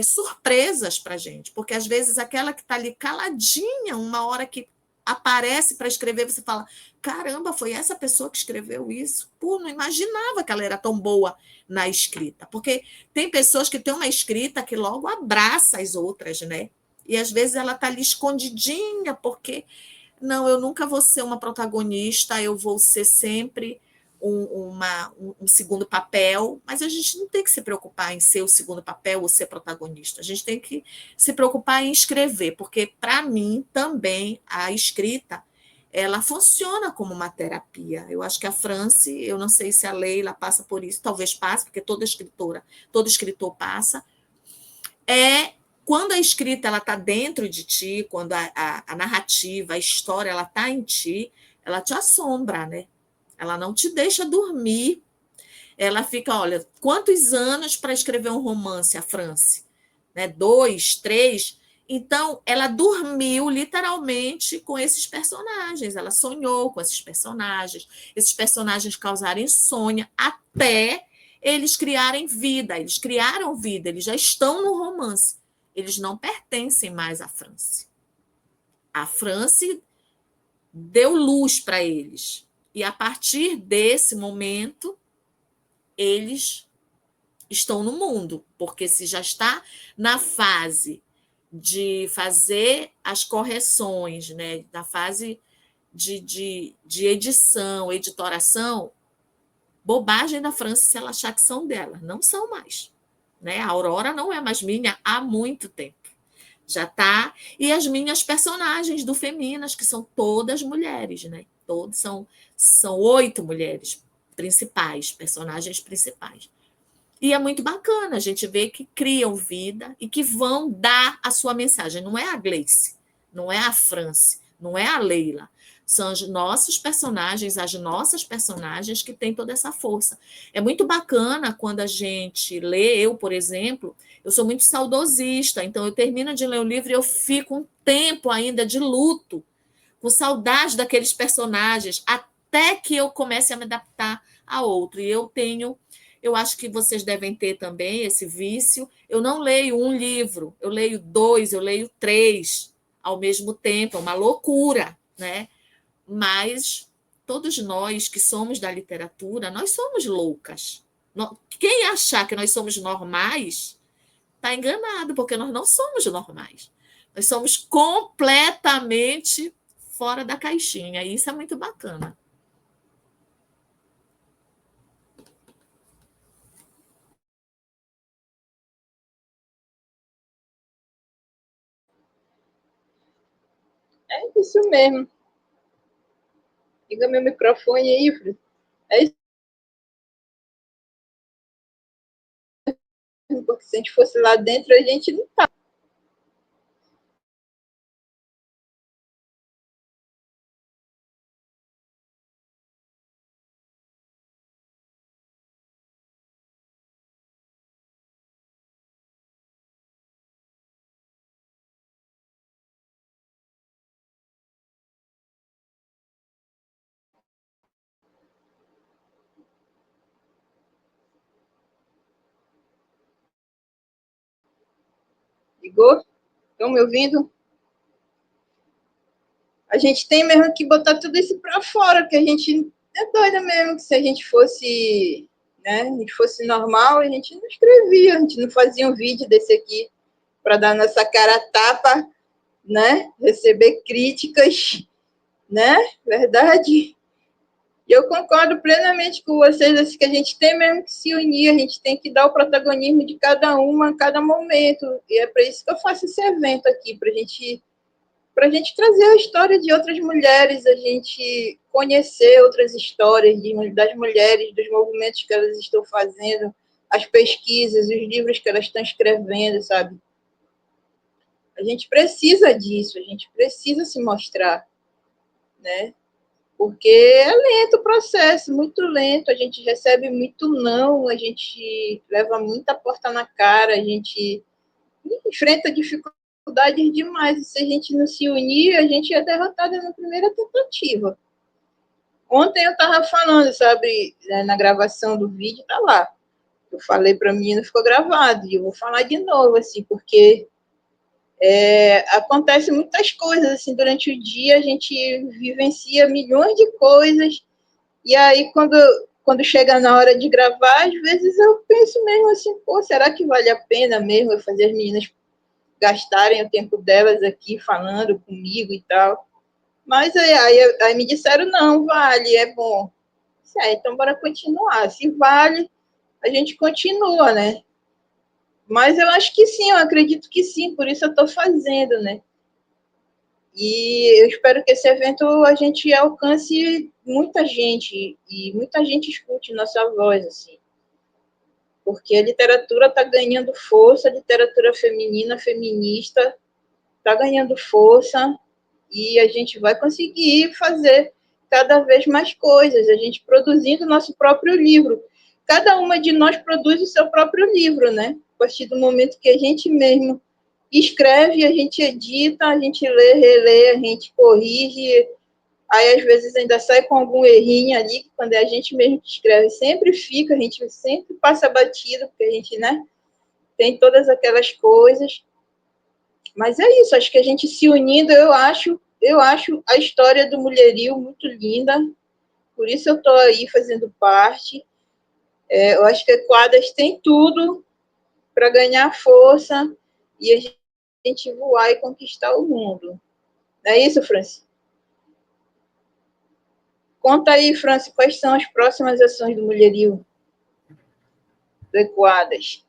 surpresas para a gente, porque às vezes aquela que está ali caladinha, uma hora que aparece para escrever, você fala, caramba, foi essa pessoa que escreveu isso? Pô, não imaginava que ela era tão boa na escrita, porque tem pessoas que têm uma escrita que logo abraça as outras, né? E às vezes ela está ali escondidinha, porque não, eu nunca vou ser uma protagonista, eu vou ser sempre um segundo papel, mas a gente não tem que se preocupar em ser o segundo papel ou ser protagonista, a gente tem que se preocupar em escrever, porque, para mim, também, a escrita, ela funciona como uma terapia. Eu acho que a Franci, eu não sei se a Leila passa por isso, talvez passe, porque todo escritor passa, quando a escrita está dentro de ti, quando a narrativa, a história, ela está em ti, ela te assombra, né? Ela não te deixa dormir. Ela fica, olha, quantos anos para escrever um romance, a Franci? Né? 2, 3. Então, ela dormiu literalmente com esses personagens. Ela sonhou com esses personagens causaram insônia até eles criarem vida. Eles criaram vida, eles já estão no romance. Eles não pertencem mais à Franci. A Franci deu luz para eles. E, a partir desse momento, eles estão no mundo, porque se já está na fase de fazer as correções, né, na fase de edição, editoração, bobagem da Franci se ela achar que são dela. Não são mais. Né? A Aurora não é mais minha há muito tempo. Já tá. E as minhas personagens do Feminas, que são todas mulheres, né? Todos são 8 mulheres principais, personagens principais. E é muito bacana a gente ver que criam vida e que vão dar a sua mensagem. Não é a Gleice, não é a France, não é a Leila. São os nossos personagens, as nossas personagens que têm toda essa força. É muito bacana quando a gente lê, eu, por exemplo, eu sou muito saudosista, então eu termino de ler o livro e eu fico um tempo ainda de luto, com saudade daqueles personagens, até que eu comece a me adaptar a outro. E eu acho que vocês devem ter também esse vício. Eu não leio um livro, eu leio 2, eu leio 3 ao mesmo tempo, é uma loucura, né? Mas todos nós que somos da literatura, nós somos loucas. Quem achar que nós somos normais está enganado, porque nós não somos normais. Nós somos completamente fora da caixinha, e isso é muito bacana. É isso mesmo. Liga meu microfone aí, Fran. É isso, porque se a gente fosse lá dentro, a gente não tá. Ligou? Estão me ouvindo? A gente tem mesmo que botar tudo isso para fora, que a gente é doida mesmo, que se a gente fosse, né, a gente fosse normal, a gente não escrevia, a gente não fazia um vídeo desse aqui para dar nossa cara a tapa, né, receber críticas, né, verdade? E eu concordo plenamente com vocês, assim, que a gente tem mesmo que se unir, a gente tem que dar o protagonismo de cada uma a cada momento, e é para isso que eu faço esse evento aqui, para a gente trazer a história de outras mulheres, a gente conhecer outras histórias das mulheres, dos movimentos que elas estão fazendo, as pesquisas, os livros que elas estão escrevendo, sabe? A gente precisa disso, a gente precisa se mostrar, né? Porque é lento o processo, muito lento, a gente recebe muito não, a gente leva muita porta na cara, a gente enfrenta dificuldades demais, e se a gente não se unir, a gente é derrotada na primeira tentativa. Ontem eu estava falando, sabe, na gravação do vídeo, tá lá. Eu falei para mim, não ficou gravado, e eu vou falar de novo, assim, porque acontece muitas coisas, assim, durante o dia a gente vivencia milhões de coisas, e aí quando chega na hora de gravar, às vezes eu penso mesmo assim, pô, será que vale a pena mesmo eu fazer as meninas gastarem o tempo delas aqui falando comigo e tal? Mas aí me disseram, não, vale, é bom. Então bora continuar. Se vale, a gente continua, né? Mas eu acho que sim, eu acredito que sim, por isso eu estou fazendo, né? E eu espero que esse evento a gente alcance muita gente e muita gente escute nossa voz, assim. Porque a literatura está ganhando força, a literatura feminina, feminista, está ganhando força e a gente vai conseguir fazer cada vez mais coisas, a gente produzindo nosso próprio livro. Cada uma de nós produz o seu próprio livro, né? A partir do momento que a gente mesmo escreve, a gente edita, a gente lê, relê, a gente corrige, aí às vezes ainda sai com algum errinho ali, que quando é a gente mesmo que escreve, sempre fica, a gente sempre passa batido, porque a gente, né, tem todas aquelas coisas. Mas é isso, acho que a gente se unindo, eu acho a história do Mulherio muito linda, por isso eu estou aí fazendo parte. Eu acho que a Quadras tem tudo para ganhar força e a gente voar e conquistar o mundo. Não é isso, Franci? Conta aí, Franci, quais são as próximas ações do Mulherio do Equadas?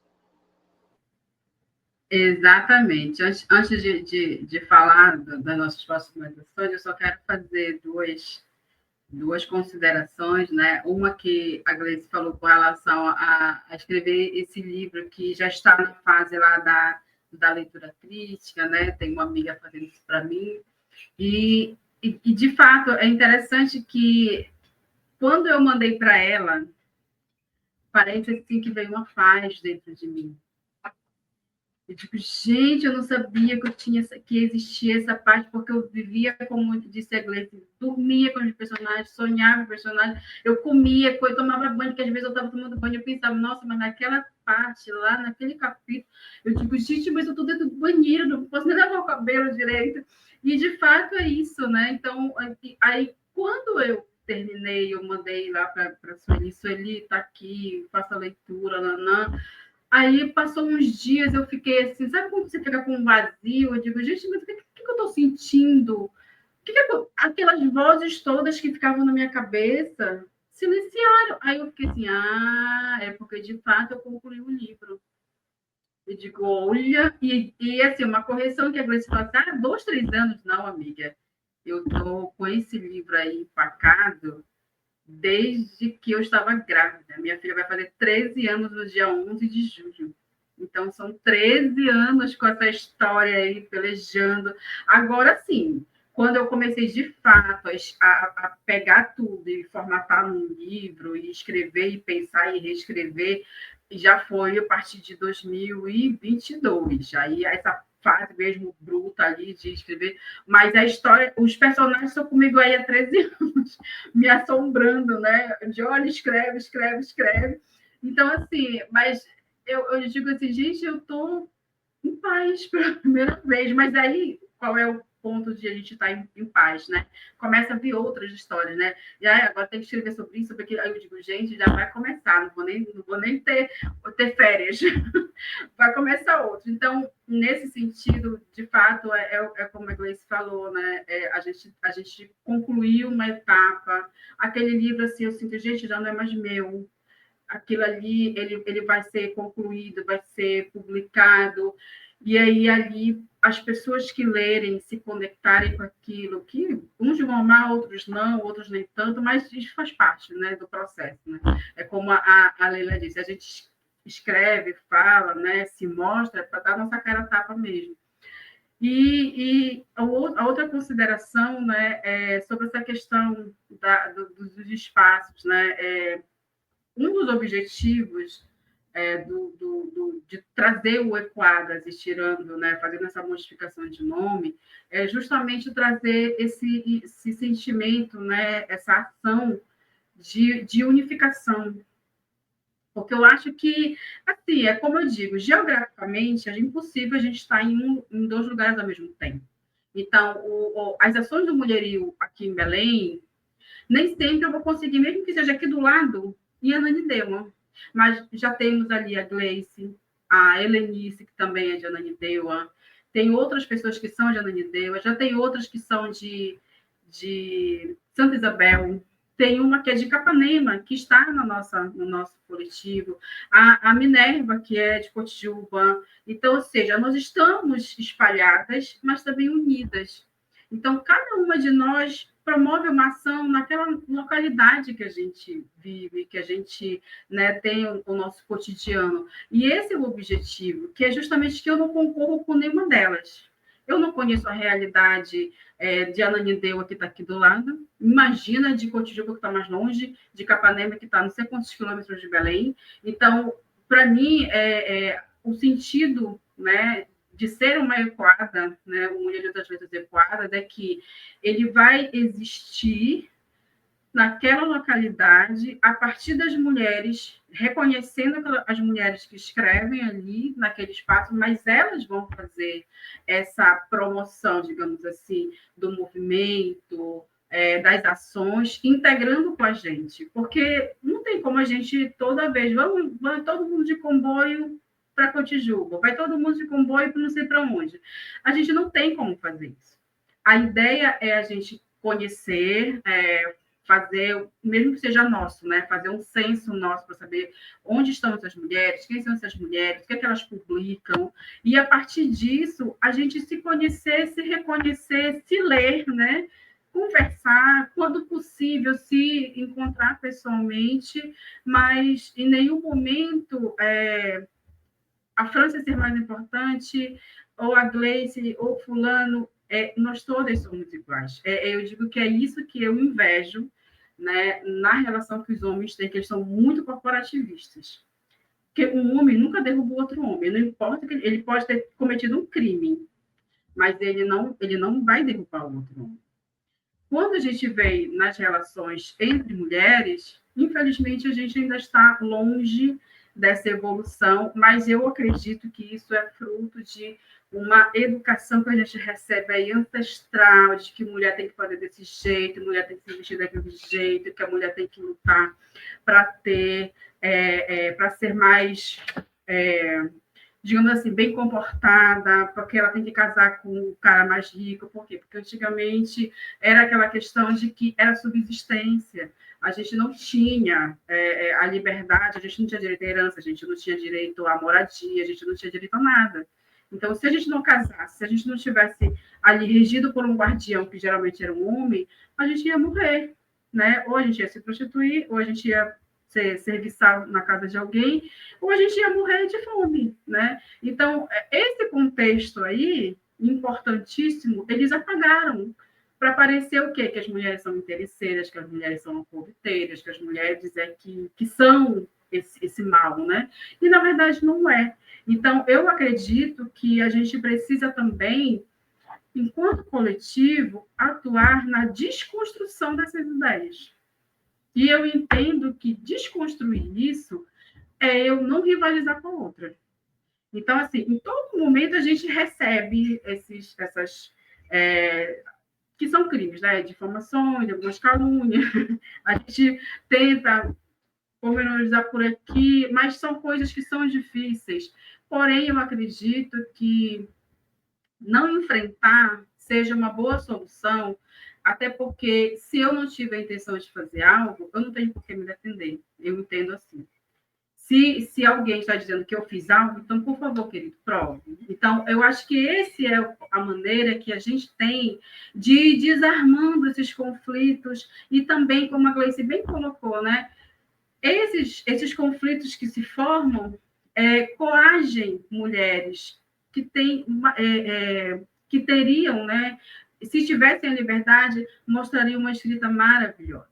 Exatamente. Antes de falar das nossas próximas ações, eu só quero fazer duas considerações, né? Uma que a Gleice falou com relação a escrever esse livro que já está na fase lá da leitura crítica, né? Tem uma amiga fazendo isso para mim. E, de fato, é interessante que, quando eu mandei para ela, parece assim que veio uma paz dentro de mim. Eu digo, gente, eu não sabia que existia essa parte, porque eu vivia, como disse a Gleice, dormia com os personagens, sonhava com os personagens, eu comia, eu tomava banho, porque às vezes eu estava tomando banho, eu pensava, nossa, mas naquela parte lá, naquele capítulo, eu digo, gente, mas eu estou dentro do banheiro, não posso nem lavar o cabelo direito. E, de fato, é isso, né? Então, aí, quando eu terminei, eu mandei lá para a Sueli está aqui, faça a leitura, nanã. Aí passou uns dias, eu fiquei assim, sabe quando você fica com um vazio? Eu digo, gente, mas o que eu estou sentindo? Aquelas vozes todas que ficavam na minha cabeça silenciaram. Aí eu fiquei assim, é porque de fato eu concluí o livro. Eu digo, olha, e assim, uma correção que a Gleice falou, 2, 3 anos, não, amiga. Eu estou com esse livro aí empacado desde que eu estava grávida. Minha filha vai fazer 13 anos no dia 11 de julho. Então, são 13 anos com essa história aí, pelejando. Agora, sim, quando eu comecei, de fato, a pegar tudo e formatar num livro, e escrever, e pensar, e reescrever, já foi a partir de 2022. Aí, essa fase mesmo bruta ali de escrever, mas a história, os personagens estão comigo aí há 13 anos, me assombrando, né? De olha, escreve, escreve, escreve. Então, assim, mas eu digo assim, gente, eu estou em paz pela primeira vez, mas aí qual é o ponto de a gente estar em paz, né? Começa a vir outras histórias, né? E aí, agora tem que escrever sobre isso, sobre aquilo. Aí eu digo, gente, já vai começar, não vou nem ter férias, vai começar outro. Então, nesse sentido, de fato, é como a Gleice falou, né? A gente concluiu uma etapa. Aquele livro, assim, eu sinto, gente, já não é mais meu. Aquilo ali, ele vai ser concluído, vai ser publicado, e aí ali as pessoas que lerem, se conectarem com aquilo, que uns vão amar, outros não, outros nem tanto, mas isso faz parte, né, do processo, né? É como a Leila disse, a gente escreve, fala, né, se mostra para dar nossa cara a tapa mesmo. E a outra consideração, né, é sobre essa questão dos espaços, né? Um dos objetivos de trazer o Equadras, estirando, né, fazendo essa modificação de nome, é justamente trazer esse sentimento, né, essa ação de unificação. Porque eu acho que, assim, é como eu digo, geograficamente é impossível a gente estar em 2 lugares ao mesmo tempo. Então, as ações do Mulherio aqui em Belém, nem sempre eu vou conseguir, mesmo que seja aqui do lado, em Ananindeua. Mas já temos ali a Gleice, a Helenice, que também é de Ananindeua, tem outras pessoas que são de Ananindeua, já tem outras que são de Santa Isabel, tem uma que é de Capanema, que está no nosso coletivo, a Minerva, que é de Cotijuba. Então, ou seja, nós estamos espalhadas, mas também unidas. Então, cada uma de nós promove uma ação naquela localidade que a gente vive, que a gente, né, tem o nosso cotidiano. E esse é o objetivo, que é justamente que eu não concorro com nenhuma delas. Eu não conheço a realidade de Ananindeua, que está aqui do lado. Imagina de Cotijuba, que está mais longe, de Capanema, que está não sei quantos quilômetros de Belém. Então, para mim, o sentido, né, de ser uma equada, né, o Mulherio das Letras Equadas, é que ele vai existir naquela localidade, a partir das mulheres, reconhecendo as mulheres que escrevem ali, naquele espaço, mas elas vão fazer essa promoção, digamos assim, do movimento, das ações, integrando com a gente, porque não tem como a gente, toda vez, vai todo mundo de comboio para Cotijuba, vai todo mundo de comboio para não sei para onde. A gente não tem como fazer isso. A ideia é a gente conhecer, fazer, mesmo que seja nosso, né? Fazer um censo nosso para saber onde estão essas mulheres, quem são essas mulheres, o que é que elas publicam, e a partir disso a gente se conhecer, se reconhecer, se ler, né? Conversar, quando possível, se encontrar pessoalmente, mas em nenhum momento a França ser mais importante, ou a Gleice, ou fulano, nós todas somos iguais. Eu digo que é isso que eu invejo, né, na relação que os homens têm, que eles são muito corporativistas. Porque um homem nunca derruba outro homem, não importa que ele pode ter cometido um crime, mas ele não vai derrubar o outro homem. Quando a gente vê nas relações entre mulheres, infelizmente a gente ainda está longe dessa evolução, mas eu acredito que isso é fruto de uma educação que a gente recebe aí ancestral, de que mulher tem que fazer desse jeito, mulher tem que se vestir daquele jeito, que a mulher tem que lutar para ter, para ser mais, digamos assim, bem comportada, porque ela tem que casar com o cara mais rico. Por quê? Porque antigamente era aquela questão de que era subsistência. A gente não tinha a liberdade, a gente não tinha direito à herança, a gente não tinha direito à moradia, a gente não tinha direito a nada. Então, se a gente não casasse, se a gente não estivesse ali regido por um guardião, que geralmente era um homem, a gente ia morrer, né? Ou a gente ia se prostituir, ou a gente ia ser serviçal na casa de alguém, ou a gente ia morrer de fome, né? Então, esse contexto aí, importantíssimo, eles apagaram para parecer o quê? Que as mulheres são interesseiras, que as mulheres são corrupteiras, que as mulheres que são esse mal, né? E, na verdade, não é. Então, eu acredito que a gente precisa também, enquanto coletivo, atuar na desconstrução dessas ideias. E eu entendo que desconstruir isso é eu não rivalizar com a outra. Então, assim, em todo momento a gente recebe essas que são crimes, né? Difamações, algumas calúnias. A gente tenta pormenorizar por aqui, mas são coisas que são difíceis. Porém, eu acredito que não enfrentar seja uma boa solução, até porque se eu não tiver a intenção de fazer algo, eu não tenho por que me defender. Eu entendo assim. Se alguém está dizendo que eu fiz algo, então, por favor, querido, prove. Então, eu acho que essa é a maneira que a gente tem de ir desarmando esses conflitos e também, como a Gleice bem colocou, né? Esses conflitos que se formam coagem mulheres que que teriam, né? Se tivessem a liberdade, mostrariam uma escrita maravilhosa.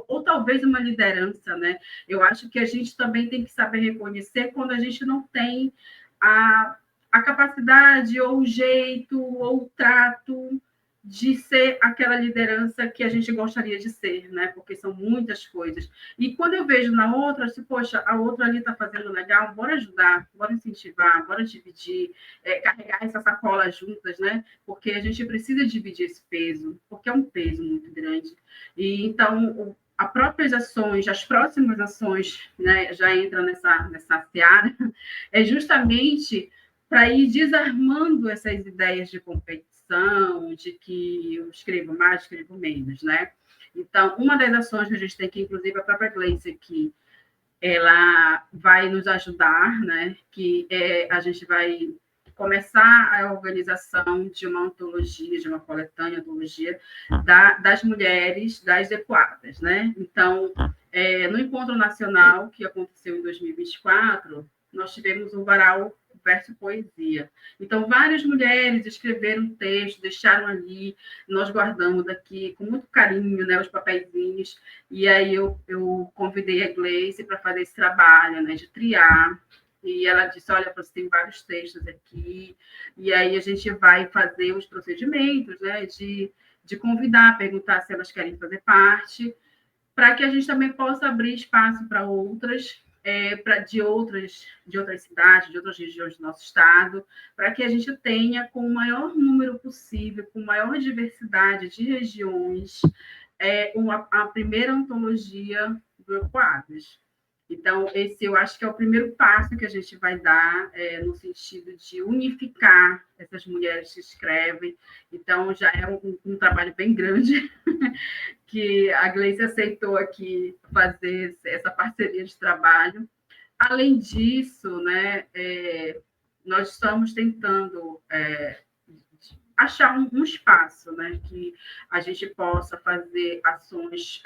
Ou talvez uma liderança, né? Eu acho que a gente também tem que saber reconhecer quando a gente não tem a capacidade, ou o jeito, ou o trato de ser aquela liderança que a gente gostaria de ser, né? Porque são muitas coisas. E quando eu vejo na outra, assim, poxa, a outra ali está fazendo legal, bora ajudar, bora incentivar, bora dividir, carregar essa sacola juntas, né? Porque a gente precisa dividir esse peso, porque é um peso muito grande. E então, as próprias ações, as próximas ações, né, já entram nessa seara, é justamente para ir desarmando essas ideias de competição, de que eu escrevo mais, escrevo menos, né? Então, uma das ações que a gente tem que, inclusive, a própria Gleice aqui, ela vai nos ajudar, né? Que a gente vai começar a organização de uma antologia, de uma coletânea antologia das mulheres das equadas, né? Então, no Encontro Nacional, que aconteceu em 2024, nós tivemos um varal verso poesia. Então, várias mulheres escreveram texto, deixaram ali, nós guardamos daqui com muito carinho, né, os papeizinhos, e aí eu convidei a Gleice para fazer esse trabalho, né, de triar, e ela disse, olha, você tem vários textos aqui, e aí a gente vai fazer os procedimentos, né, de convidar, perguntar se elas querem fazer parte, para que a gente também possa abrir espaço para outras, de outras cidades, de outras regiões do nosso estado, para que a gente tenha, com o maior número possível, com maior diversidade de regiões, a primeira antologia do Equadras. Então, esse eu acho que é o primeiro passo que a gente vai dar no sentido de unificar essas mulheres que escrevem. Então, já é um trabalho bem grande que a Gleice aceitou aqui fazer essa parceria de trabalho. Além disso, né, nós estamos tentando achar um espaço, né, que a gente possa fazer ações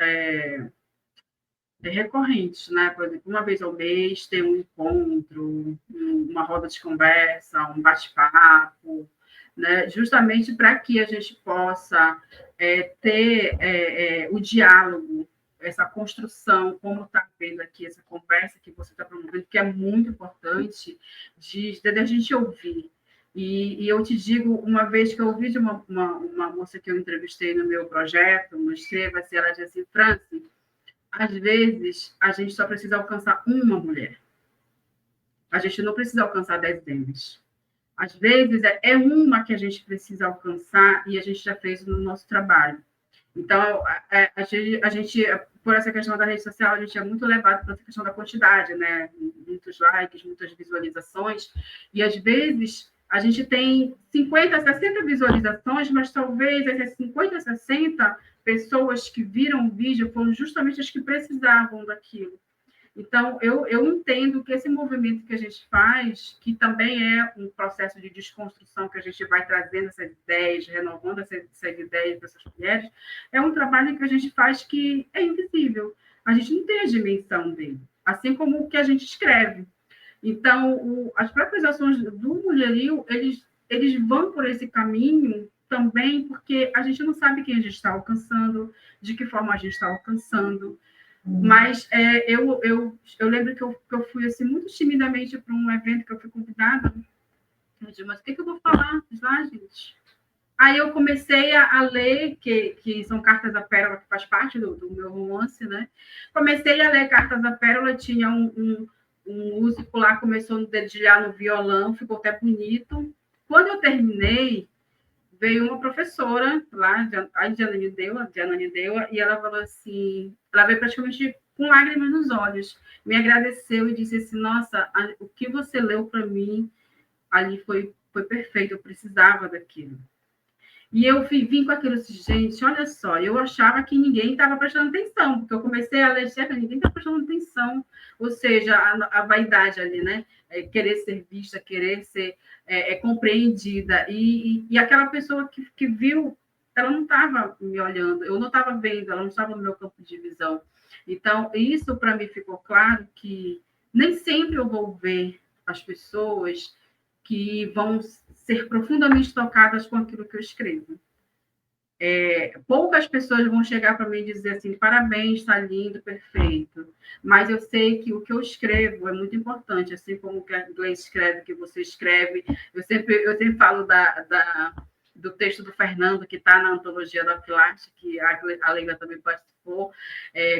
recorrentes, né? Por exemplo, uma vez ao mês ter um encontro, uma roda de conversa, um bate-papo, né? Justamente para que a gente possa ter o diálogo, essa construção, como está vendo aqui, essa conversa que você está promovendo, que é muito importante de a gente ouvir. E eu te digo, uma vez que eu ouvi de uma moça que eu entrevistei no meu projeto, no Escreva-se, ela disse assim, Franci, às vezes, a gente só precisa alcançar uma mulher. A gente não precisa alcançar 10 deles. Às vezes, é uma que a gente precisa alcançar e a gente já fez no nosso trabalho. Então, a gente, por essa questão da rede social, a gente é muito levado para essa questão da quantidade, né? Muitos likes, muitas visualizações. E, às vezes, a gente tem 50, 60 visualizações, mas talvez essas 50, 60 pessoas que viram o vídeo foram justamente as que precisavam daquilo. Então, eu entendo que esse movimento que a gente faz, que também é um processo de desconstrução que a gente vai trazendo essas ideias, renovando essas ideias dessas mulheres, é um trabalho que a gente faz que é invisível. A gente não tem a dimensão dele, assim como o que a gente escreve. Então, as próprias ações do Mulherio, eles vão por esse caminho também porque a gente não sabe quem a gente está alcançando, de que forma a gente está alcançando. Mas eu lembro que eu fui assim, muito timidamente para um evento que eu fui convidada. Eu disse, mas o que eu vou falar lá, gente? Aí eu comecei a ler, que são Cartas da Pérola, que faz parte do meu romance, né? Comecei a ler Cartas da Pérola, tinha um músico lá, começou a dedilhar no violão, ficou até bonito. Quando eu terminei, veio uma professora lá, a Diana Nideua, e ela falou assim, ela veio praticamente com lágrimas nos olhos, me agradeceu e disse assim, nossa, o que você leu para mim ali foi perfeito, eu precisava daquilo. E eu vim com aquilo assim, gente, olha só, eu achava que ninguém estava prestando atenção, porque eu comecei a ler, certo, ninguém está prestando atenção, ou seja, a vaidade ali, né? Querer ser vista, querer ser compreendida, e aquela pessoa que viu, ela não estava me olhando, eu não estava vendo, ela não estava no meu campo de visão. Então, isso para mim ficou claro que nem sempre eu vou ver as pessoas que vão ser profundamente tocadas com aquilo que eu escrevo. Poucas pessoas vão chegar para mim e dizer assim, parabéns, está lindo, perfeito. Mas eu sei que o que eu escrevo é muito importante, assim como o que a Gleice escreve, que você escreve. Eu sempre falo do texto do Fernando, que está na antologia da Filarte, que a Leila também participou,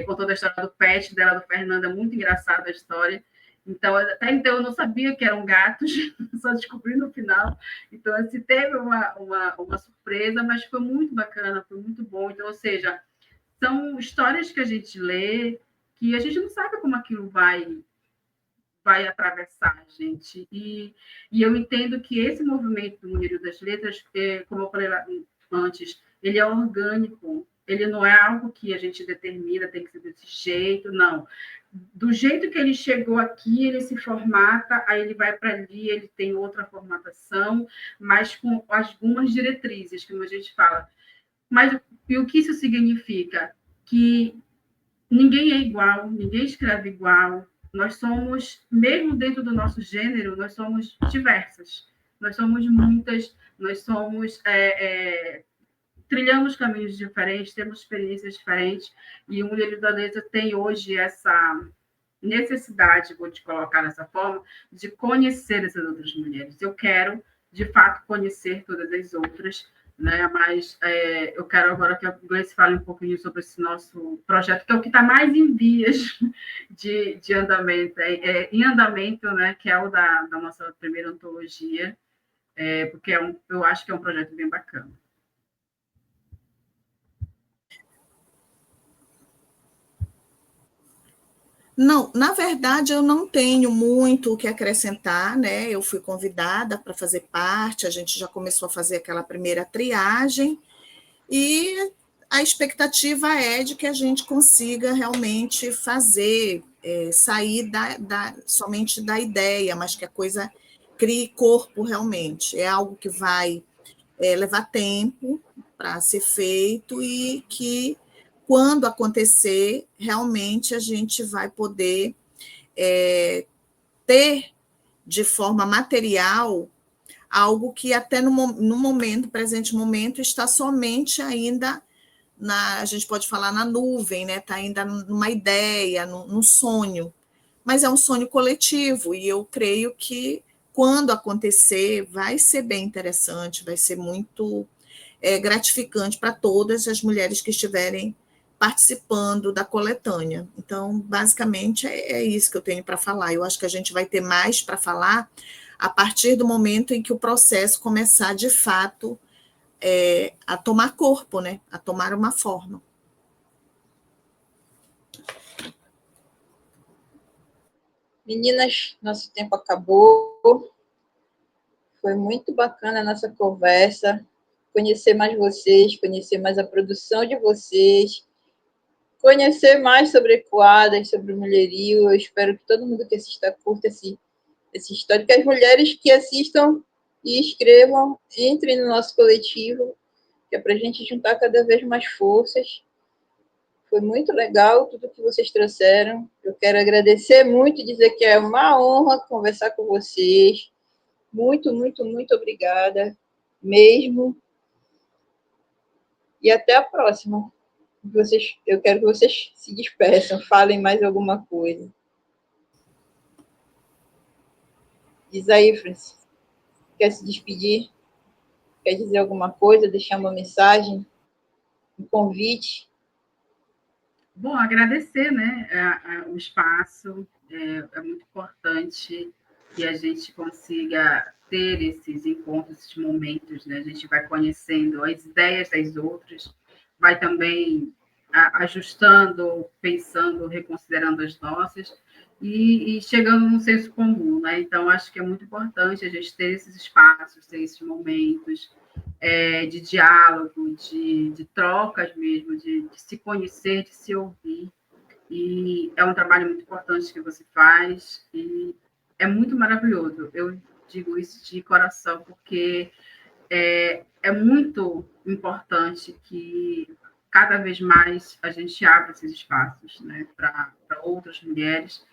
com toda a história do pet dela, do Fernando, é muito engraçada a história. Então, até então, eu não sabia que eram gatos, só descobri no final. Então, assim, teve uma surpresa, mas foi muito bacana, foi muito bom. Então, ou seja, são histórias que a gente lê que a gente não sabe como aquilo vai atravessar a gente. E eu entendo que esse movimento do Mulherio das Letras, como eu falei lá antes, ele é orgânico, ele não é algo que a gente determina, tem que ser desse jeito, não. Do jeito que ele chegou aqui, ele se formata, aí ele vai para ali, ele tem outra formatação, mas com algumas diretrizes, como a gente fala. Mas e o que isso significa? Que ninguém é igual, ninguém escreve igual. Nós somos, mesmo dentro do nosso gênero, nós somos diversas. Nós somos muitas, nós somos trilhamos caminhos diferentes, temos experiências diferentes, e o Mulherio da Letra tem hoje essa necessidade, vou te colocar dessa forma, de conhecer essas outras mulheres. Eu quero, de fato, conhecer todas as outras, né? Mas eu quero agora que a Gleice fale um pouquinho sobre esse nosso projeto, que é o que está mais em vias de andamento, em andamento, né? Que é o da nossa primeira antologia, porque eu acho que é um projeto bem bacana. Não, na verdade, eu não tenho muito o que acrescentar, né? Eu fui convidada para fazer parte, a gente já começou a fazer aquela primeira triagem, e a expectativa é de que a gente consiga realmente fazer, sair somente da ideia, mas que a coisa crie corpo realmente. É algo que vai levar tempo para ser feito e que, quando acontecer, realmente a gente vai poder ter de forma material algo que até no momento, presente momento, está somente ainda a gente pode falar na nuvem, né? Está ainda numa ideia, num sonho, mas é um sonho coletivo, e eu creio que, quando acontecer, vai ser bem interessante, vai ser muito gratificante para todas as mulheres que estiverem participando da coletânea. Então, basicamente, é isso que eu tenho para falar. Eu acho que a gente vai ter mais para falar a partir do momento em que o processo começar, de fato, a tomar corpo, né? A tomar uma forma. Meninas, nosso tempo acabou. Foi muito bacana a nossa conversa. Conhecer mais vocês, conhecer mais a produção de vocês, conhecer mais sobre Ecoadas, sobre o mulherio. Eu espero que todo mundo que assista curta essa história, que as mulheres que assistam e escrevam entrem no nosso coletivo, que é para a gente juntar cada vez mais forças. Foi muito legal tudo que vocês trouxeram. Eu quero agradecer muito e dizer que é uma honra conversar com vocês. Muito, muito, muito obrigada mesmo. E até a próxima. Eu quero que vocês se despeçam, falem mais alguma coisa. Diz aí, Francis. Quer se despedir? Quer dizer alguma coisa? Deixar uma mensagem? Um convite? Bom, agradecer, né, o espaço. É muito importante que a gente consiga ter esses encontros, esses momentos, né? A gente vai conhecendo as ideias das outras, vai também ajustando, pensando, reconsiderando as nossas e chegando num senso comum, né? Então, acho que é muito importante a gente ter esses espaços, ter esses momentos, de diálogo, de trocas mesmo, de se conhecer, de se ouvir. E é um trabalho muito importante que você faz e é muito maravilhoso. Eu digo isso de coração, porque é muito importante que cada vez mais a gente abra esses espaços, né, para outras mulheres,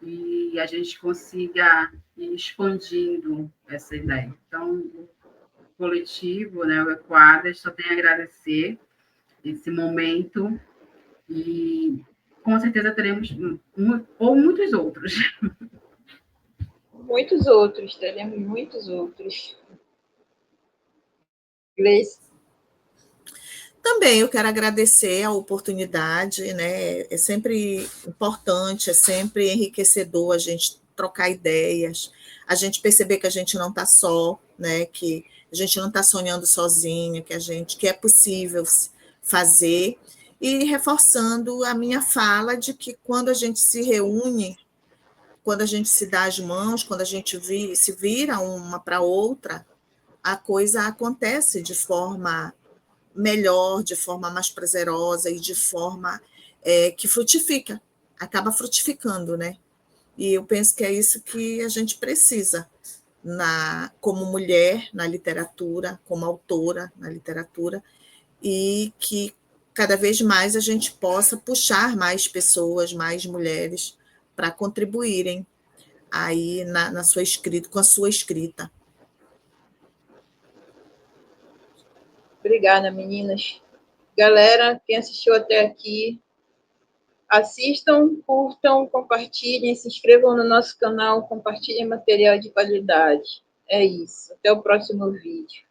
e a gente consiga ir expandindo essa ideia. Então, coletivo, né, o Equadas, só tenho a agradecer esse momento e com certeza teremos ou muitos outros. Muitos outros, teremos muitos outros. Gleice. Também eu quero agradecer a oportunidade, né? É sempre importante, é sempre enriquecedor a gente trocar ideias, a gente perceber que a gente não está só, né? Que a gente não está sonhando sozinha, que é possível fazer, e reforçando a minha fala de que, quando a gente se reúne, quando a gente se dá as mãos, quando a gente se vira uma para outra, a coisa acontece de forma melhor, de forma mais prazerosa e de forma que frutifica, acaba frutificando, né? E eu penso que é isso que a gente precisa, como mulher na literatura, como autora na literatura, e que cada vez mais a gente possa puxar mais pessoas, mais mulheres, para contribuírem aí na sua escrita, com a sua escrita. Obrigada, meninas. Galera, quem assistiu até aqui, assistam, curtam, compartilhem, se inscrevam no nosso canal, compartilhem material de qualidade. É isso. Até o próximo vídeo.